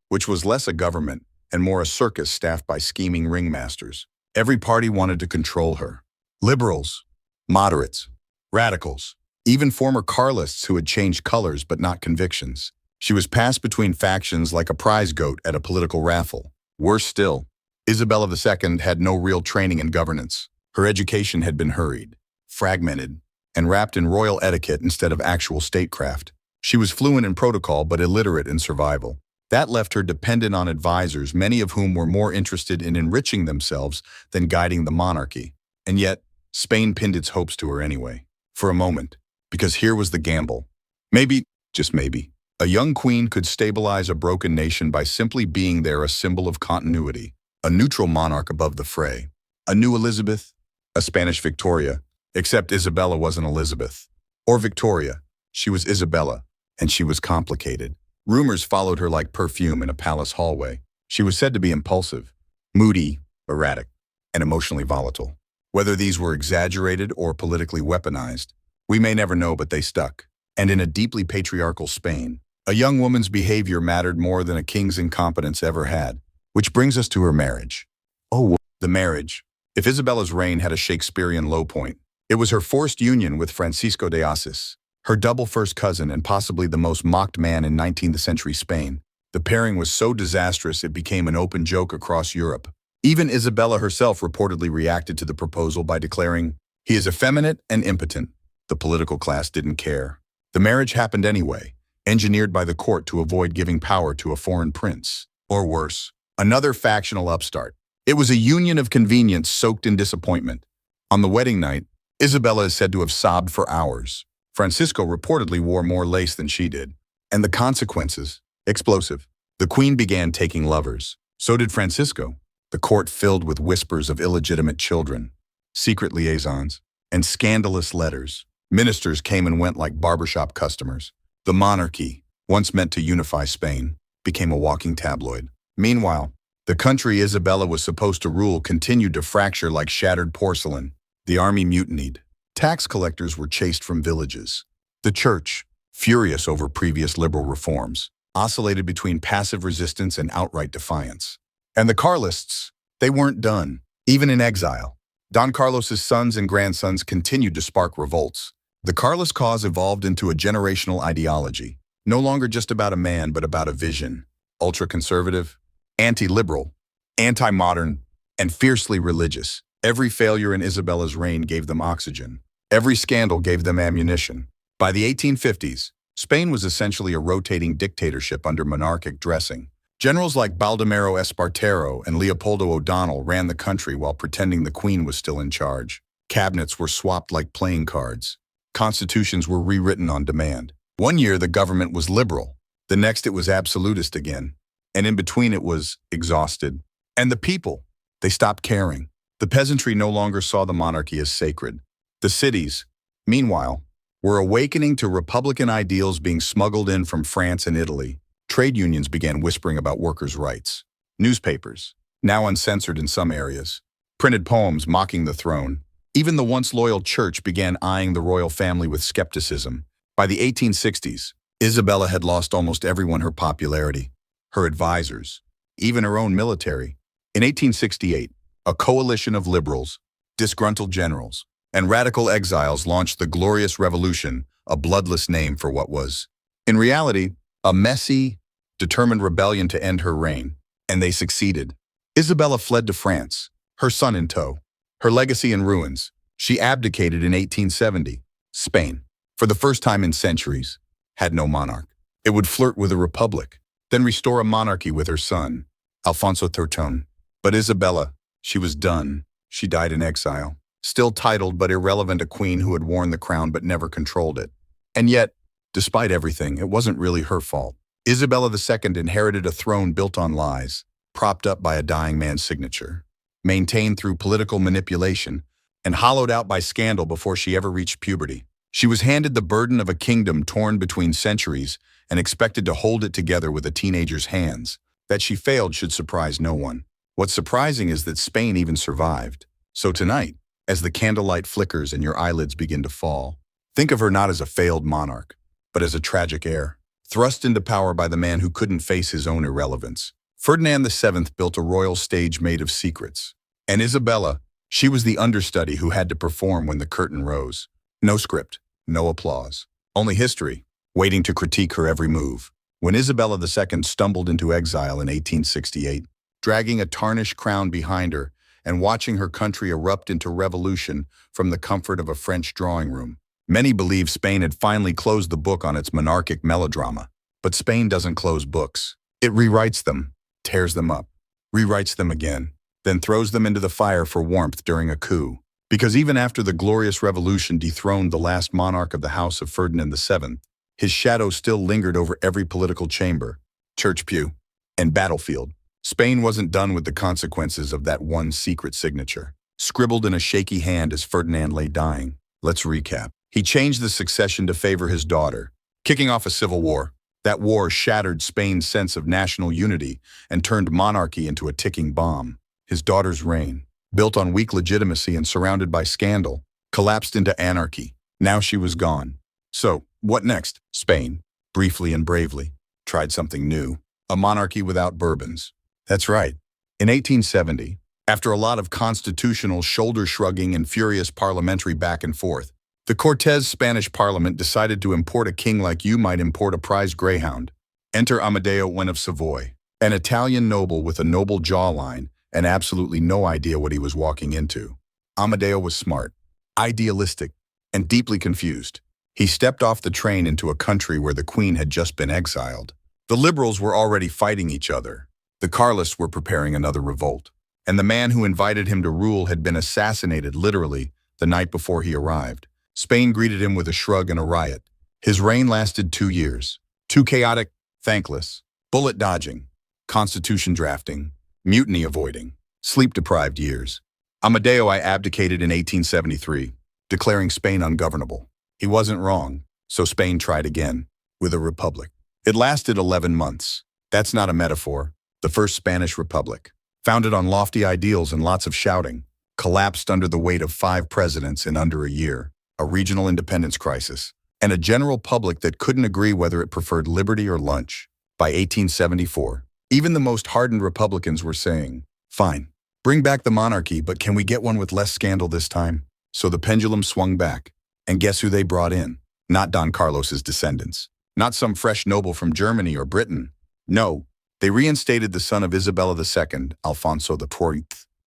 which was less a government and more a circus staffed by scheming ringmasters. Every party wanted to control her. Liberals, moderates, radicals, even former Carlists who had changed colors but not convictions. She was passed between factions like a prize goat at a political raffle. Worse still, Isabella II had no real training in governance. Her education had been hurried, fragmented, and wrapped in royal etiquette instead of actual statecraft. She was fluent in protocol but illiterate in survival. That left her dependent on advisors, many of whom were more interested in enriching themselves than guiding the monarchy. And yet, Spain pinned its hopes to her anyway, for a moment, because here was the gamble. Maybe, just maybe, a young queen could stabilize a broken nation by simply being there, a symbol of continuity, a neutral monarch above the fray. A new Elizabeth, a Spanish Victoria, except Isabella wasn't Elizabeth or Victoria. She was Isabella, and she was complicated. Rumors followed her like perfume in a palace hallway. She was said to be impulsive, moody, erratic, and emotionally volatile. Whether these were exaggerated or politically weaponized, we may never know, but they stuck. And in a deeply patriarchal Spain, a young woman's behavior mattered more than a king's incompetence ever had. Which brings us to her marriage. Oh, the marriage. If Isabella's reign had a Shakespearean low point, it was her forced union with Francisco de Assis, her double first cousin and possibly the most mocked man in 19th century Spain. The pairing was so disastrous it became an open joke across Europe. Even Isabella herself reportedly reacted to the proposal by declaring, "He is effeminate and impotent." The political class didn't care. The marriage happened anyway, engineered by the court to avoid giving power to a foreign prince. Or worse, another factional upstart. It was a union of convenience soaked in disappointment. On the wedding night, Isabella is said to have sobbed for hours. Francisco reportedly wore more lace than she did. And the consequences? Explosive. The queen began taking lovers. So did Francisco. The court filled with whispers of illegitimate children, secret liaisons, and scandalous letters. Ministers came and went like barbershop customers. The monarchy, once meant to unify Spain, became a walking tabloid. Meanwhile, the country Isabella was supposed to rule continued to fracture like shattered porcelain. The army mutinied. Tax collectors were chased from villages. The church, furious over previous liberal reforms, oscillated between passive resistance and outright defiance. And the Carlists, they weren't done. Even in exile, Don Carlos's sons and grandsons continued to spark revolts. The Carlist cause evolved into a generational ideology, no longer just about a man but about a vision. Ultra-conservative, anti-liberal, anti-modern, and fiercely religious. Every failure in Isabella's reign gave them oxygen. Every scandal gave them ammunition. By the 1850s, Spain was essentially a rotating dictatorship under monarchic dressing. Generals like Baldomero Espartero and Leopoldo O'Donnell ran the country while pretending the queen was still in charge. Cabinets were swapped like playing cards. Constitutions were rewritten on demand. One year the government was liberal. The next it was absolutist again. And in between it was exhausted. And the people, they stopped caring. The peasantry no longer saw the monarchy as sacred. The cities, meanwhile, were awakening to republican ideals being smuggled in from France and Italy. Trade unions began whispering about workers' rights. Newspapers, now uncensored in some areas, printed poems mocking the throne. Even the once loyal church began eyeing the royal family with skepticism. By the 1860s, Isabella had lost almost everyone her popularity, her advisors, even her own military. In 1868, a coalition of liberals, disgruntled generals, and radical exiles launched the Glorious Revolution, a bloodless name for what was, in reality, a messy, determined rebellion to end her reign. And they succeeded. Isabella fled to France, her son in tow. Her legacy in ruins. She abdicated in 1870. Spain, for the first time in centuries, had no monarch. It would flirt with a republic, then restore a monarchy with her son, Alfonso XIII. But Isabella, she was done. She died in exile. Still titled but irrelevant, a queen who had worn the crown but never controlled it. And yet, despite everything, it wasn't really her fault. Isabella II inherited a throne built on lies, propped up by a dying man's signature, maintained through political manipulation, and hollowed out by scandal before she ever reached puberty. She was handed the burden of a kingdom torn between centuries and expected to hold it together with a teenager's hands. That she failed should surprise no one. What's surprising is that Spain even survived. So tonight, as the candlelight flickers and your eyelids begin to fall, Think of her not as a failed monarch, but as a tragic heir, thrust into power by the man who couldn't face his own irrelevance. Ferdinand VII built a royal stage made of secrets. And Isabella, she was the understudy who had to perform when the curtain rose. No script, no applause, only history, waiting to critique her every move. When Isabella II stumbled into exile in 1868, dragging a tarnished crown behind her and watching her country erupt into revolution from the comfort of a French drawing room, many believed Spain had finally closed the book on its monarchic melodrama. But Spain doesn't close books. It rewrites them, tears them up, rewrites them again, then throws them into the fire for warmth during a coup. Because even after the glorious revolution dethroned the last monarch of the house of Ferdinand VII, his shadow still lingered over every political chamber, church pew, and battlefield. Spain wasn't done with the consequences of that one secret signature, scribbled in a shaky hand as Ferdinand lay dying. Let's recap. He changed the succession to favor his daughter, kicking off a civil war. That war shattered Spain's sense of national unity and turned monarchy into a ticking bomb. His daughter's reign, built on weak legitimacy and surrounded by scandal, collapsed into anarchy. Now she was gone. So, what next? Spain, briefly and bravely, tried something new. A monarchy without Bourbons. That's right. In 1870, after a lot of constitutional shoulder-shrugging and furious parliamentary back and forth, the Cortes Spanish parliament decided to import a king like you might import a prize greyhound. Enter Amadeo I of Savoy, an Italian noble with a noble jawline and absolutely no idea what he was walking into. Amadeo was smart, idealistic, and deeply confused. He stepped off the train into a country where the queen had just been exiled. The liberals were already fighting each other. The Carlists were preparing another revolt. And the man who invited him to rule had been assassinated literally the night before he arrived. Spain greeted him with a shrug and a riot. His reign lasted 2 years. 2 chaotic, thankless, bullet-dodging, constitution drafting, mutiny avoiding, sleep-deprived years. Amadeo I abdicated in 1873, declaring Spain ungovernable. He wasn't wrong, so Spain tried again, with a republic. It lasted 11 months. That's not a metaphor. The First Spanish Republic, founded on lofty ideals and lots of shouting, collapsed under the weight of 5 presidents in under a year, a regional independence crisis, and a general public that couldn't agree whether it preferred liberty or lunch. By 1874, even the most hardened Republicans were saying, fine, bring back the monarchy, but can we get one with less scandal this time? So the pendulum swung back. And guess who they brought in? Not Don Carlos's descendants. Not some fresh noble from Germany or Britain. No, they reinstated the son of Isabella II, Alfonso IV,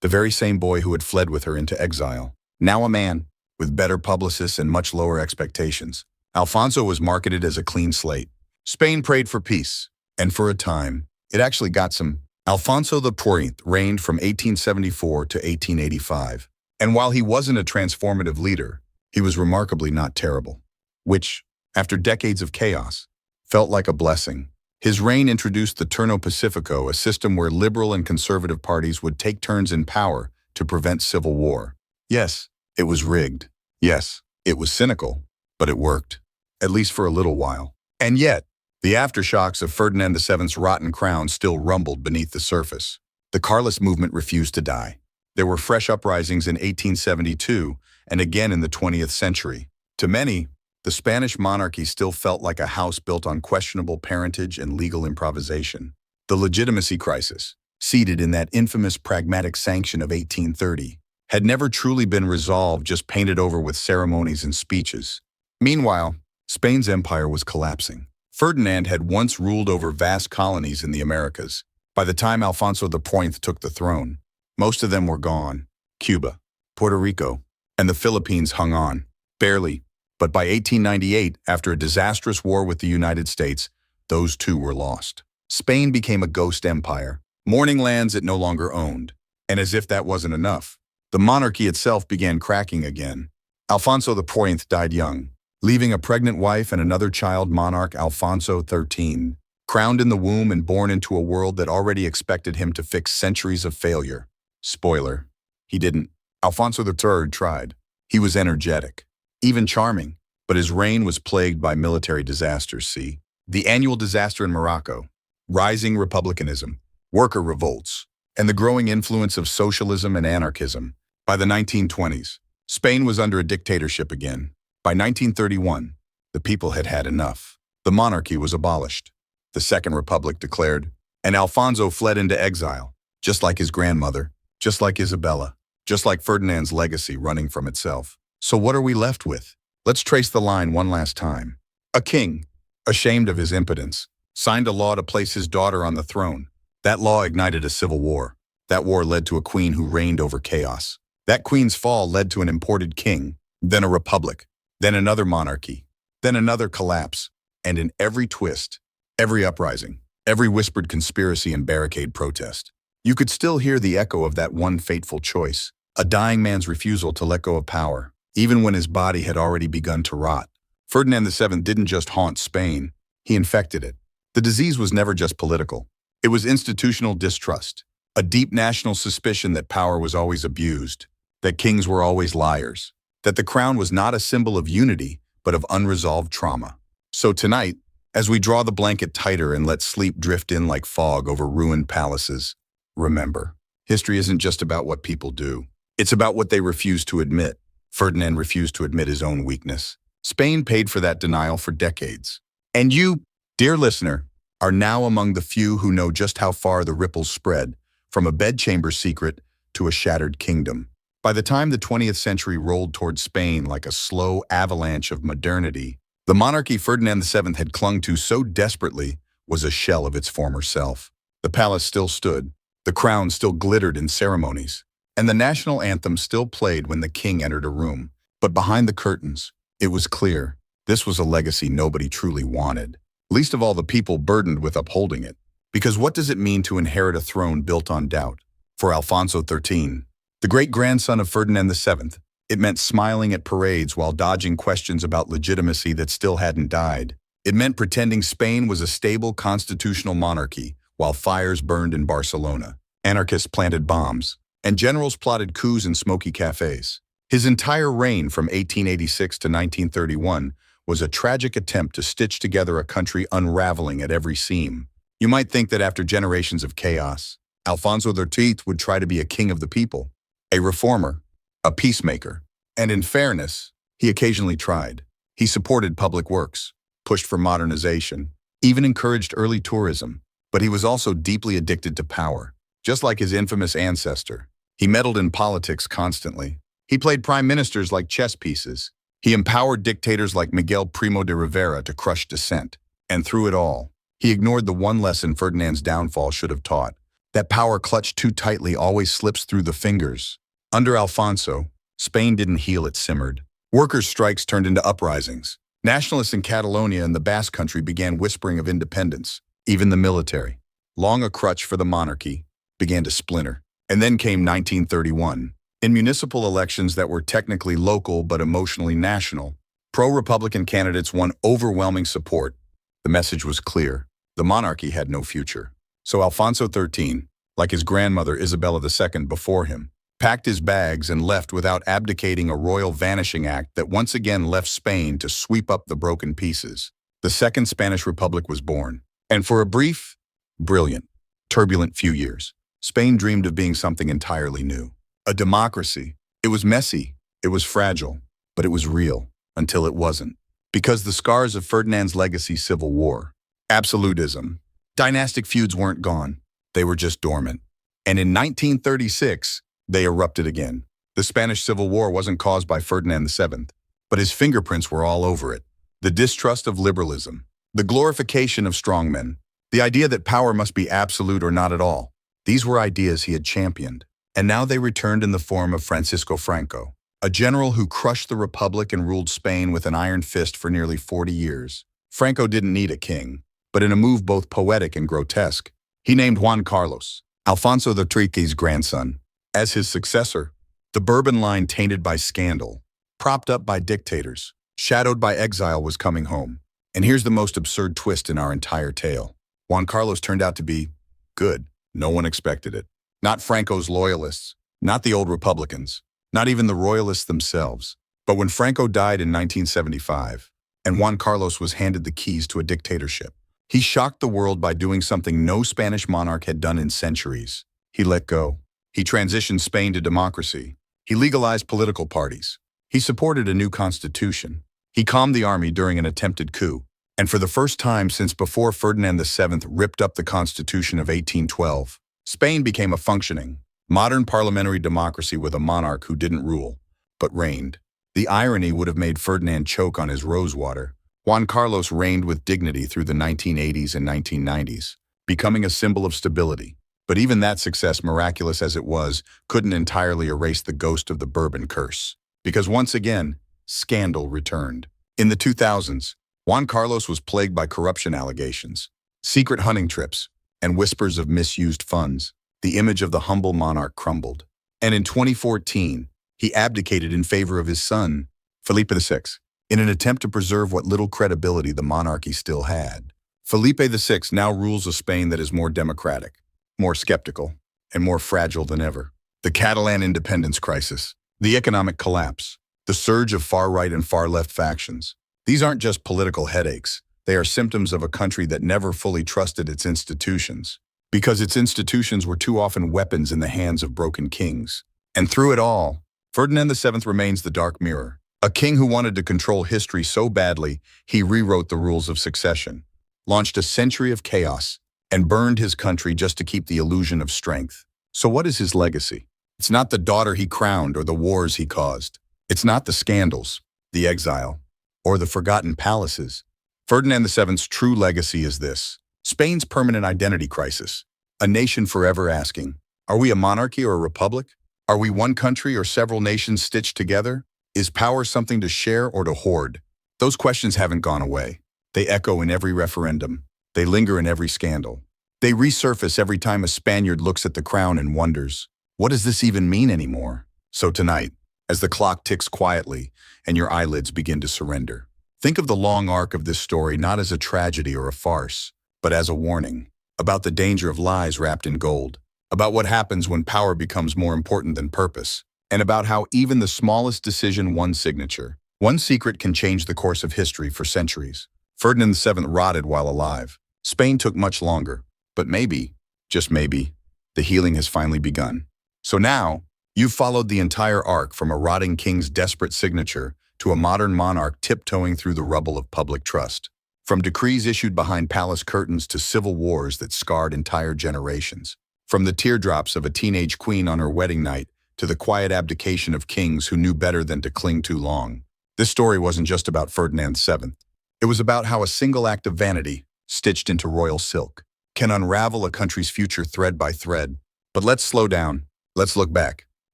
the very same boy who had fled with her into exile. Now a man, with better publicists and much lower expectations. Alfonso was marketed as a clean slate. Spain prayed for peace, and for a time, it actually got some. Alfonso IV reigned from 1874 to 1885, and while he wasn't a transformative leader, he was remarkably not terrible, which, after decades of chaos, felt like a blessing. His reign introduced the Turno Pacifico, a system where liberal and conservative parties would take turns in power to prevent civil war. Yes, it was rigged. Yes, it was cynical, but it worked, at least for a little while. And yet, the aftershocks of Ferdinand VII's rotten crown still rumbled beneath the surface. The Carlist movement refused to die. There were fresh uprisings in 1872 and again in the 20th century. To many, the Spanish monarchy still felt like a house built on questionable parentage and legal improvisation. The legitimacy crisis, seated in that infamous pragmatic sanction of 1830, had never truly been resolved, just painted over with ceremonies and speeches. Meanwhile, Spain's empire was collapsing. Ferdinand had once ruled over vast colonies in the Americas. By the time Alfonso IV took the throne, most of them were gone. Cuba, Puerto Rico, and the Philippines hung on, barely. But by 1898, after a disastrous war with the United States, those too were lost. Spain became a ghost empire, mourning lands it no longer owned. And as if that wasn't enough, the monarchy itself began cracking again. Alfonso IV died young, leaving a pregnant wife and another child, monarch Alfonso XIII, crowned in the womb and born into a world that already expected him to fix centuries of failure. Spoiler, he didn't. Alfonso III tried. He was energetic, even charming, but his reign was plagued by military disasters. See, the annual disaster in Morocco, rising republicanism, worker revolts, and the growing influence of socialism and anarchism. By the 1920s, Spain was under a dictatorship again. By 1931, the people had had enough. The monarchy was abolished. The Second Republic declared, and Alfonso fled into exile, just like his grandmother, just like Isabella, just like Ferdinand's legacy running from itself. So what are we left with? Let's trace the line one last time. A king, ashamed of his impotence, signed a law to place his daughter on the throne. That law ignited a civil war. That war led to a queen who reigned over chaos. That queen's fall led to an imported king, then a republic, then another monarchy, then another collapse. And in every twist, every uprising, every whispered conspiracy and barricade protest, you could still hear the echo of that one fateful choice, a dying man's refusal to let go of power, even when his body had already begun to rot. Ferdinand VII didn't just haunt Spain, he infected it. The disease was never just political. It was institutional distrust, a deep national suspicion that power was always abused, that kings were always liars, that the crown was not a symbol of unity, but of unresolved trauma. So tonight, as we draw the blanket tighter and let sleep drift in like fog over ruined palaces, remember, history isn't just about what people do. It's about what they refuse to admit. Ferdinand refused to admit his own weakness. Spain paid for that denial for decades. And you, dear listener, are now among the few who know just how far the ripples spread, from a bedchamber secret to a shattered kingdom. By the time the 20th century rolled toward Spain like a slow avalanche of modernity, the monarchy Ferdinand VII had clung to so desperately was a shell of its former self. The palace still stood, the crown still glittered in ceremonies, and the national anthem still played when the king entered a room. But behind the curtains, it was clear, this was a legacy nobody truly wanted, least of all the people burdened with upholding it. Because what does it mean to inherit a throne built on doubt? For Alfonso XIII, the great-grandson of Ferdinand VII, it meant smiling at parades while dodging questions about legitimacy that still hadn't died. It meant pretending Spain was a stable constitutional monarchy while fires burned in Barcelona, anarchists planted bombs, and generals plotted coups in smoky cafes. His entire reign from 1886 to 1931 was a tragic attempt to stitch together a country unraveling at every seam. You might think that after generations of chaos, Alfonso XIII would try to be a king of the people, a reformer, a peacemaker. And in fairness, he occasionally tried. He supported public works, pushed for modernization, even encouraged early tourism. But he was also deeply addicted to power. Just like his infamous ancestor, he meddled in politics constantly. He played prime ministers like chess pieces. He empowered dictators like Miguel Primo de Rivera to crush dissent. And through it all, he ignored the one lesson Ferdinand's downfall should have taught, that power clutched too tightly always slips through the fingers. Under Alfonso, Spain didn't heal, it simmered. Workers' strikes turned into uprisings. Nationalists in Catalonia and the Basque Country began whispering of independence. Even the military, long a crutch for the monarchy, began to splinter. And then came 1931. In municipal elections that were technically local but emotionally national, pro-Republican candidates won overwhelming support. The message was clear. The monarchy had no future. So Alfonso XIII, like his grandmother Isabella II before him, packed his bags and left without abdicating a royal vanishing act that once again left Spain to sweep up the broken pieces. The Second Spanish Republic was born. And for a brief, brilliant, turbulent few years, Spain dreamed of being something entirely new. A democracy. It was messy, it was fragile, but it was real, until it wasn't. Because the scars of Ferdinand's legacy civil war, absolutism, dynastic feuds weren't gone, they were just dormant. And in 1936, they erupted again. The Spanish Civil War wasn't caused by Ferdinand VII, but his fingerprints were all over it. The distrust of liberalism, the glorification of strongmen, the idea that power must be absolute or not at all. These were ideas he had championed, and now they returned in the form of Francisco Franco, a general who crushed the Republic and ruled Spain with an iron fist for nearly 40 years. Franco didn't need a king, but in a move both poetic and grotesque, he named Juan Carlos, Alfonso XIII's grandson, as his successor. The Bourbon line tainted by scandal, propped up by dictators, shadowed by exile was coming home. And here's the most absurd twist in our entire tale. Juan Carlos turned out to be good. No one expected it. Not Franco's loyalists, not the old Republicans, not even the royalists themselves. But when Franco died in 1975, and Juan Carlos was handed the keys to a dictatorship, he shocked the world by doing something no Spanish monarch had done in centuries. He let go. He transitioned Spain to democracy. He legalized political parties. He supported a new constitution. He calmed the army during an attempted coup, and for the first time since before Ferdinand VII ripped up the Constitution of 1812, Spain became a functioning, modern parliamentary democracy with a monarch who didn't rule, but reigned. The irony would have made Ferdinand choke on his rosewater. Juan Carlos reigned with dignity through the 1980s and 1990s, becoming a symbol of stability. But even that success, miraculous as it was, couldn't entirely erase the ghost of the Bourbon curse. Because once again, scandal returned. In the 2000s, Juan Carlos was plagued by corruption allegations, secret hunting trips, and whispers of misused funds. The image of the humble monarch crumbled. And in 2014, he abdicated in favor of his son, Felipe VI, in an attempt to preserve what little credibility the monarchy still had. Felipe VI now rules a Spain that is more democratic, more skeptical, and more fragile than ever. The Catalan independence crisis, the economic collapse, the surge of far-right and far-left factions. These aren't just political headaches. They are symptoms of a country that never fully trusted its institutions, because its institutions were too often weapons in the hands of broken kings. And through it all, Ferdinand VII remains the dark mirror, a king who wanted to control history so badly he rewrote the rules of succession, launched a century of chaos, and burned his country just to keep the illusion of strength. So what is his legacy? It's not the daughter he crowned or the wars he caused. It's not the scandals, the exile, or the forgotten palaces. Ferdinand VII's true legacy is this: Spain's permanent identity crisis, a nation forever asking, are we a monarchy or a republic? Are we one country or several nations stitched together? Is power something to share or to hoard? Those questions haven't gone away. They echo in every referendum. They linger in every scandal. They resurface every time a Spaniard looks at the crown and wonders, what does this even mean anymore? So tonight, as the clock ticks quietly and your eyelids begin to surrender, think of the long arc of this story not as a tragedy or a farce, but as a warning about the danger of lies wrapped in gold, about what happens when power becomes more important than purpose, and about how even the smallest decision, one signature, one secret can change the course of history for centuries. Ferdinand VII rotted while alive. Spain took much longer, but maybe, just maybe, the healing has finally begun. So now, you've followed the entire arc from a rotting king's desperate signature to a modern monarch tiptoeing through the rubble of public trust. From decrees issued behind palace curtains to civil wars that scarred entire generations. From the teardrops of a teenage queen on her wedding night to the quiet abdication of kings who knew better than to cling too long. This story wasn't just about Ferdinand VII. It was about how a single act of vanity, stitched into royal silk, can unravel a country's future thread by thread. But let's slow down. Let's look back.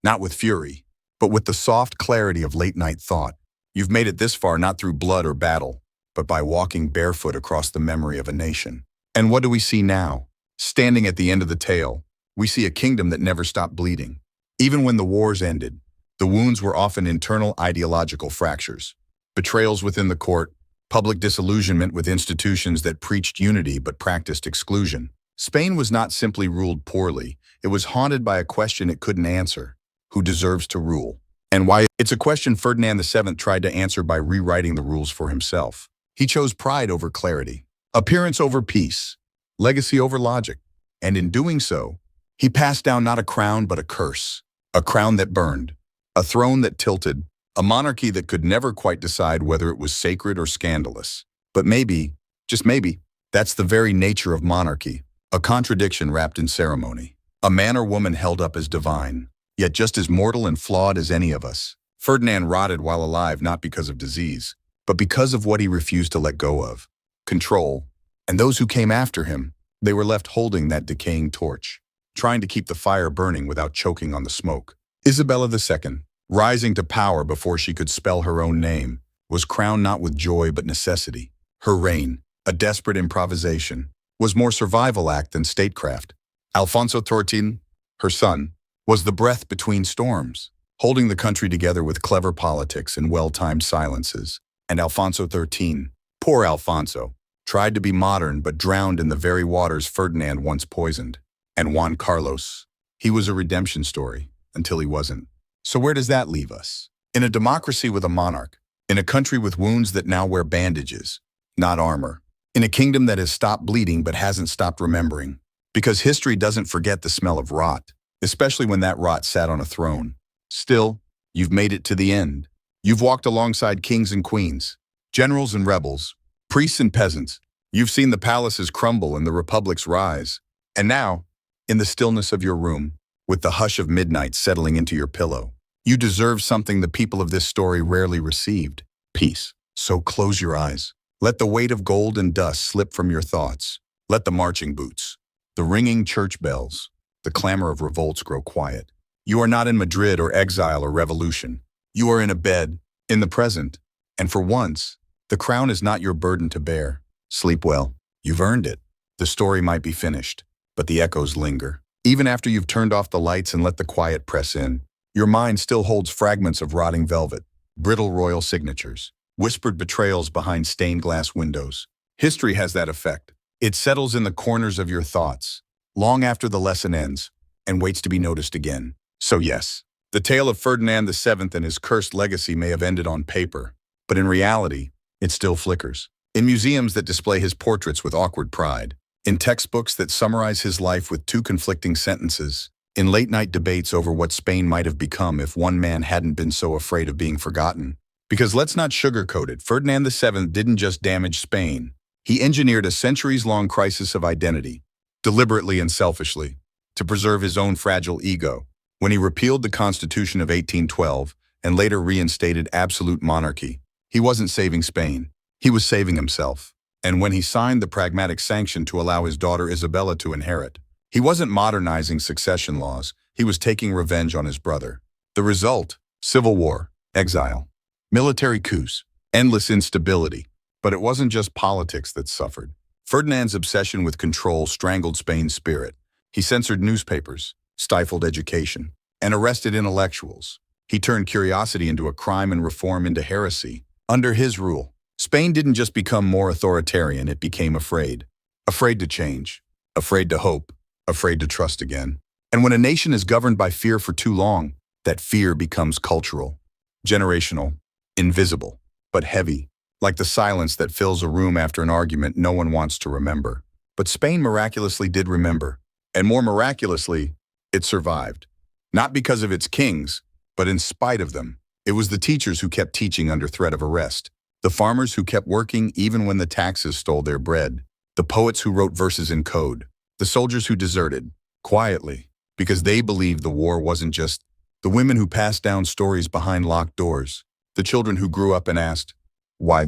Not with fury, but with the soft clarity of late-night thought. You've made it this far not through blood or battle, but by walking barefoot across the memory of a nation. And what do we see now? Standing at the end of the tale, we see a kingdom that never stopped bleeding. Even when the wars ended, the wounds were often internal ideological fractures, betrayals within the court, public disillusionment with institutions that preached unity but practiced exclusion. Spain was not simply ruled poorly, it was haunted by a question it couldn't answer: who deserves to rule? And why? It's a question Ferdinand VII tried to answer by rewriting the rules for himself. He chose pride over clarity, appearance over peace, legacy over logic, and in doing so, he passed down not a crown but a curse, a crown that burned, a throne that tilted, a monarchy that could never quite decide whether it was sacred or scandalous. But maybe, just maybe, that's the very nature of monarchy, a contradiction wrapped in ceremony, a man or woman held up as divine, yet just as mortal and flawed as any of us. Ferdinand rotted while alive not because of disease, but because of what he refused to let go of: control. And those who came after him, they were left holding that decaying torch, trying to keep the fire burning without choking on the smoke. Isabella II, rising to power before she could spell her own name, was crowned not with joy but necessity. Her reign, a desperate improvisation, was more survival act than statecraft. Alfonso XIII, her son, was the breath between storms, holding the country together with clever politics and well-timed silences. And Alfonso XIII, poor Alfonso, tried to be modern but drowned in the very waters Ferdinand once poisoned. And Juan Carlos, he was a redemption story until he wasn't. So where does that leave us? In a democracy with a monarch, in a country with wounds that now wear bandages, not armor, in a kingdom that has stopped bleeding but hasn't stopped remembering. Because history doesn't forget the smell of rot, especially when that rot sat on a throne. Still, you've made it to the end. You've walked alongside kings and queens, Generals and rebels, priests and peasants. You've seen the palaces crumble and the republics rise. And now, in the stillness of your room, with the hush of midnight settling into your pillow, you deserve something the people of this story rarely received: peace. So close your eyes. Let the weight of gold and dust slip from your thoughts. Let the marching boots, the ringing church bells, the clamor of revolts grow quiet. You are not in Madrid or exile or revolution. You are in a bed, in the present. And for once, the crown is not your burden to bear. Sleep well. You've earned it. The story might be finished, but the echoes linger. Even after you've turned off the lights and let the quiet press in, your mind still holds fragments of rotting velvet, brittle royal signatures, whispered betrayals behind stained glass windows. History has that effect. It settles in the corners of your thoughts, long after the lesson ends, and waits to be noticed again. So yes, the tale of Ferdinand VII and his cursed legacy may have ended on paper, but in reality, it still flickers. In museums that display his portraits with awkward pride, in textbooks that summarize his life with two conflicting sentences, in late-night debates over what Spain might have become if one man hadn't been so afraid of being forgotten. Because let's not sugarcoat it, Ferdinand VII didn't just damage Spain. He engineered a centuries-long crisis of identity, deliberately and selfishly, to preserve his own fragile ego. When he repealed the Constitution of 1812 and later reinstated absolute monarchy, he wasn't saving Spain. He was saving himself. And when he signed the pragmatic sanction to allow his daughter Isabella to inherit, he wasn't modernizing succession laws, he was taking revenge on his brother. The result: civil war, exile, military coups, endless instability. But it wasn't just politics that suffered. Ferdinand's obsession with control strangled Spain's spirit. He censored newspapers, stifled education, and arrested intellectuals. He turned curiosity into a crime and reform into heresy. Under his rule, Spain didn't just become more authoritarian, it became afraid. Afraid to change, afraid to hope, afraid to trust again. And when a nation is governed by fear for too long, that fear becomes cultural, generational, invisible, but heavy, like the silence that fills a room after an argument no one wants to remember. But Spain miraculously did remember, and more miraculously, it survived. Not because of its kings, but in spite of them. It was the teachers who kept teaching under threat of arrest, the farmers who kept working even when the taxes stole their bread, the poets who wrote verses in code, the soldiers who deserted, quietly, because they believed the war wasn't just, the women who passed down stories behind locked doors, the children who grew up and asked, why?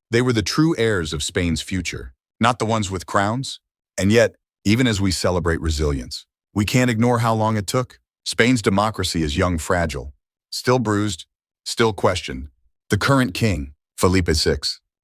They were the true heirs of Spain's future, not the ones with crowns. And yet, even as we celebrate resilience, we can't ignore how long it took. Spain's democracy is young, fragile, still bruised, still questioned. The current king, Felipe VI,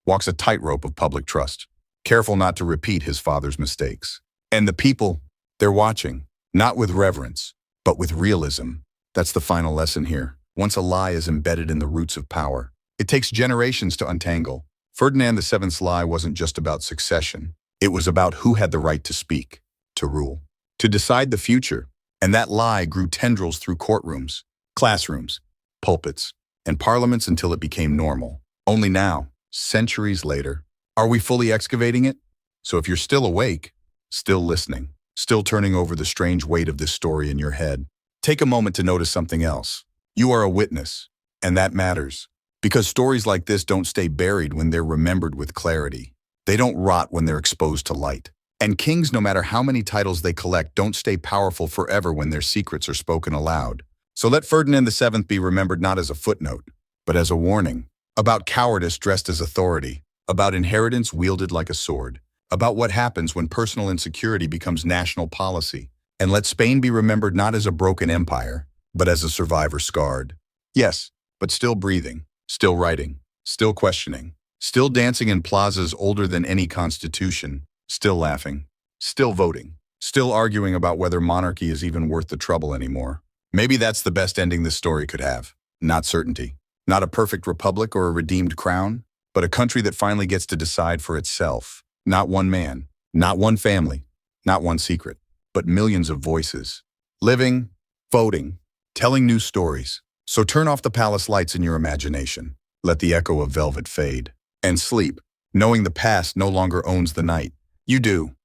walks a tightrope of public trust, careful not to repeat his father's mistakes. And the people, they're watching, not with reverence, but with realism. That's the final lesson here. Once a lie is embedded in the roots of power, it takes generations to untangle. Ferdinand VII's lie wasn't just about succession. It was about who had the right to speak, to rule, to decide the future. And that lie grew tendrils through courtrooms, classrooms, pulpits, and parliaments until it became normal. Only now, centuries later, are we fully excavating it? So if you're still awake, still listening, still turning over the strange weight of this story in your head, take a moment to notice something else. You are a witness, and that matters. Because stories like this don't stay buried when they're remembered with clarity. They don't rot when they're exposed to light. And kings, no matter how many titles they collect, don't stay powerful forever when their secrets are spoken aloud. So let Ferdinand VII be remembered not as a footnote, but as a warning. About cowardice dressed as authority. About inheritance wielded like a sword. About what happens when personal insecurity becomes national policy. And let Spain be remembered not as a broken empire, but as a survivor scarred. Yes, but still breathing, still writing, still questioning, still dancing in plazas older than any constitution, still laughing, still voting, still arguing about whether monarchy is even worth the trouble anymore. Maybe that's the best ending this story could have. Not certainty. Not a perfect republic or a redeemed crown, but a country that finally gets to decide for itself. Not one man, not one family, not one secret, but millions of voices. Living, voting, telling new stories. So turn off the palace lights in your imagination. Let the echo of velvet fade. And sleep, knowing the past no longer owns the night. You do.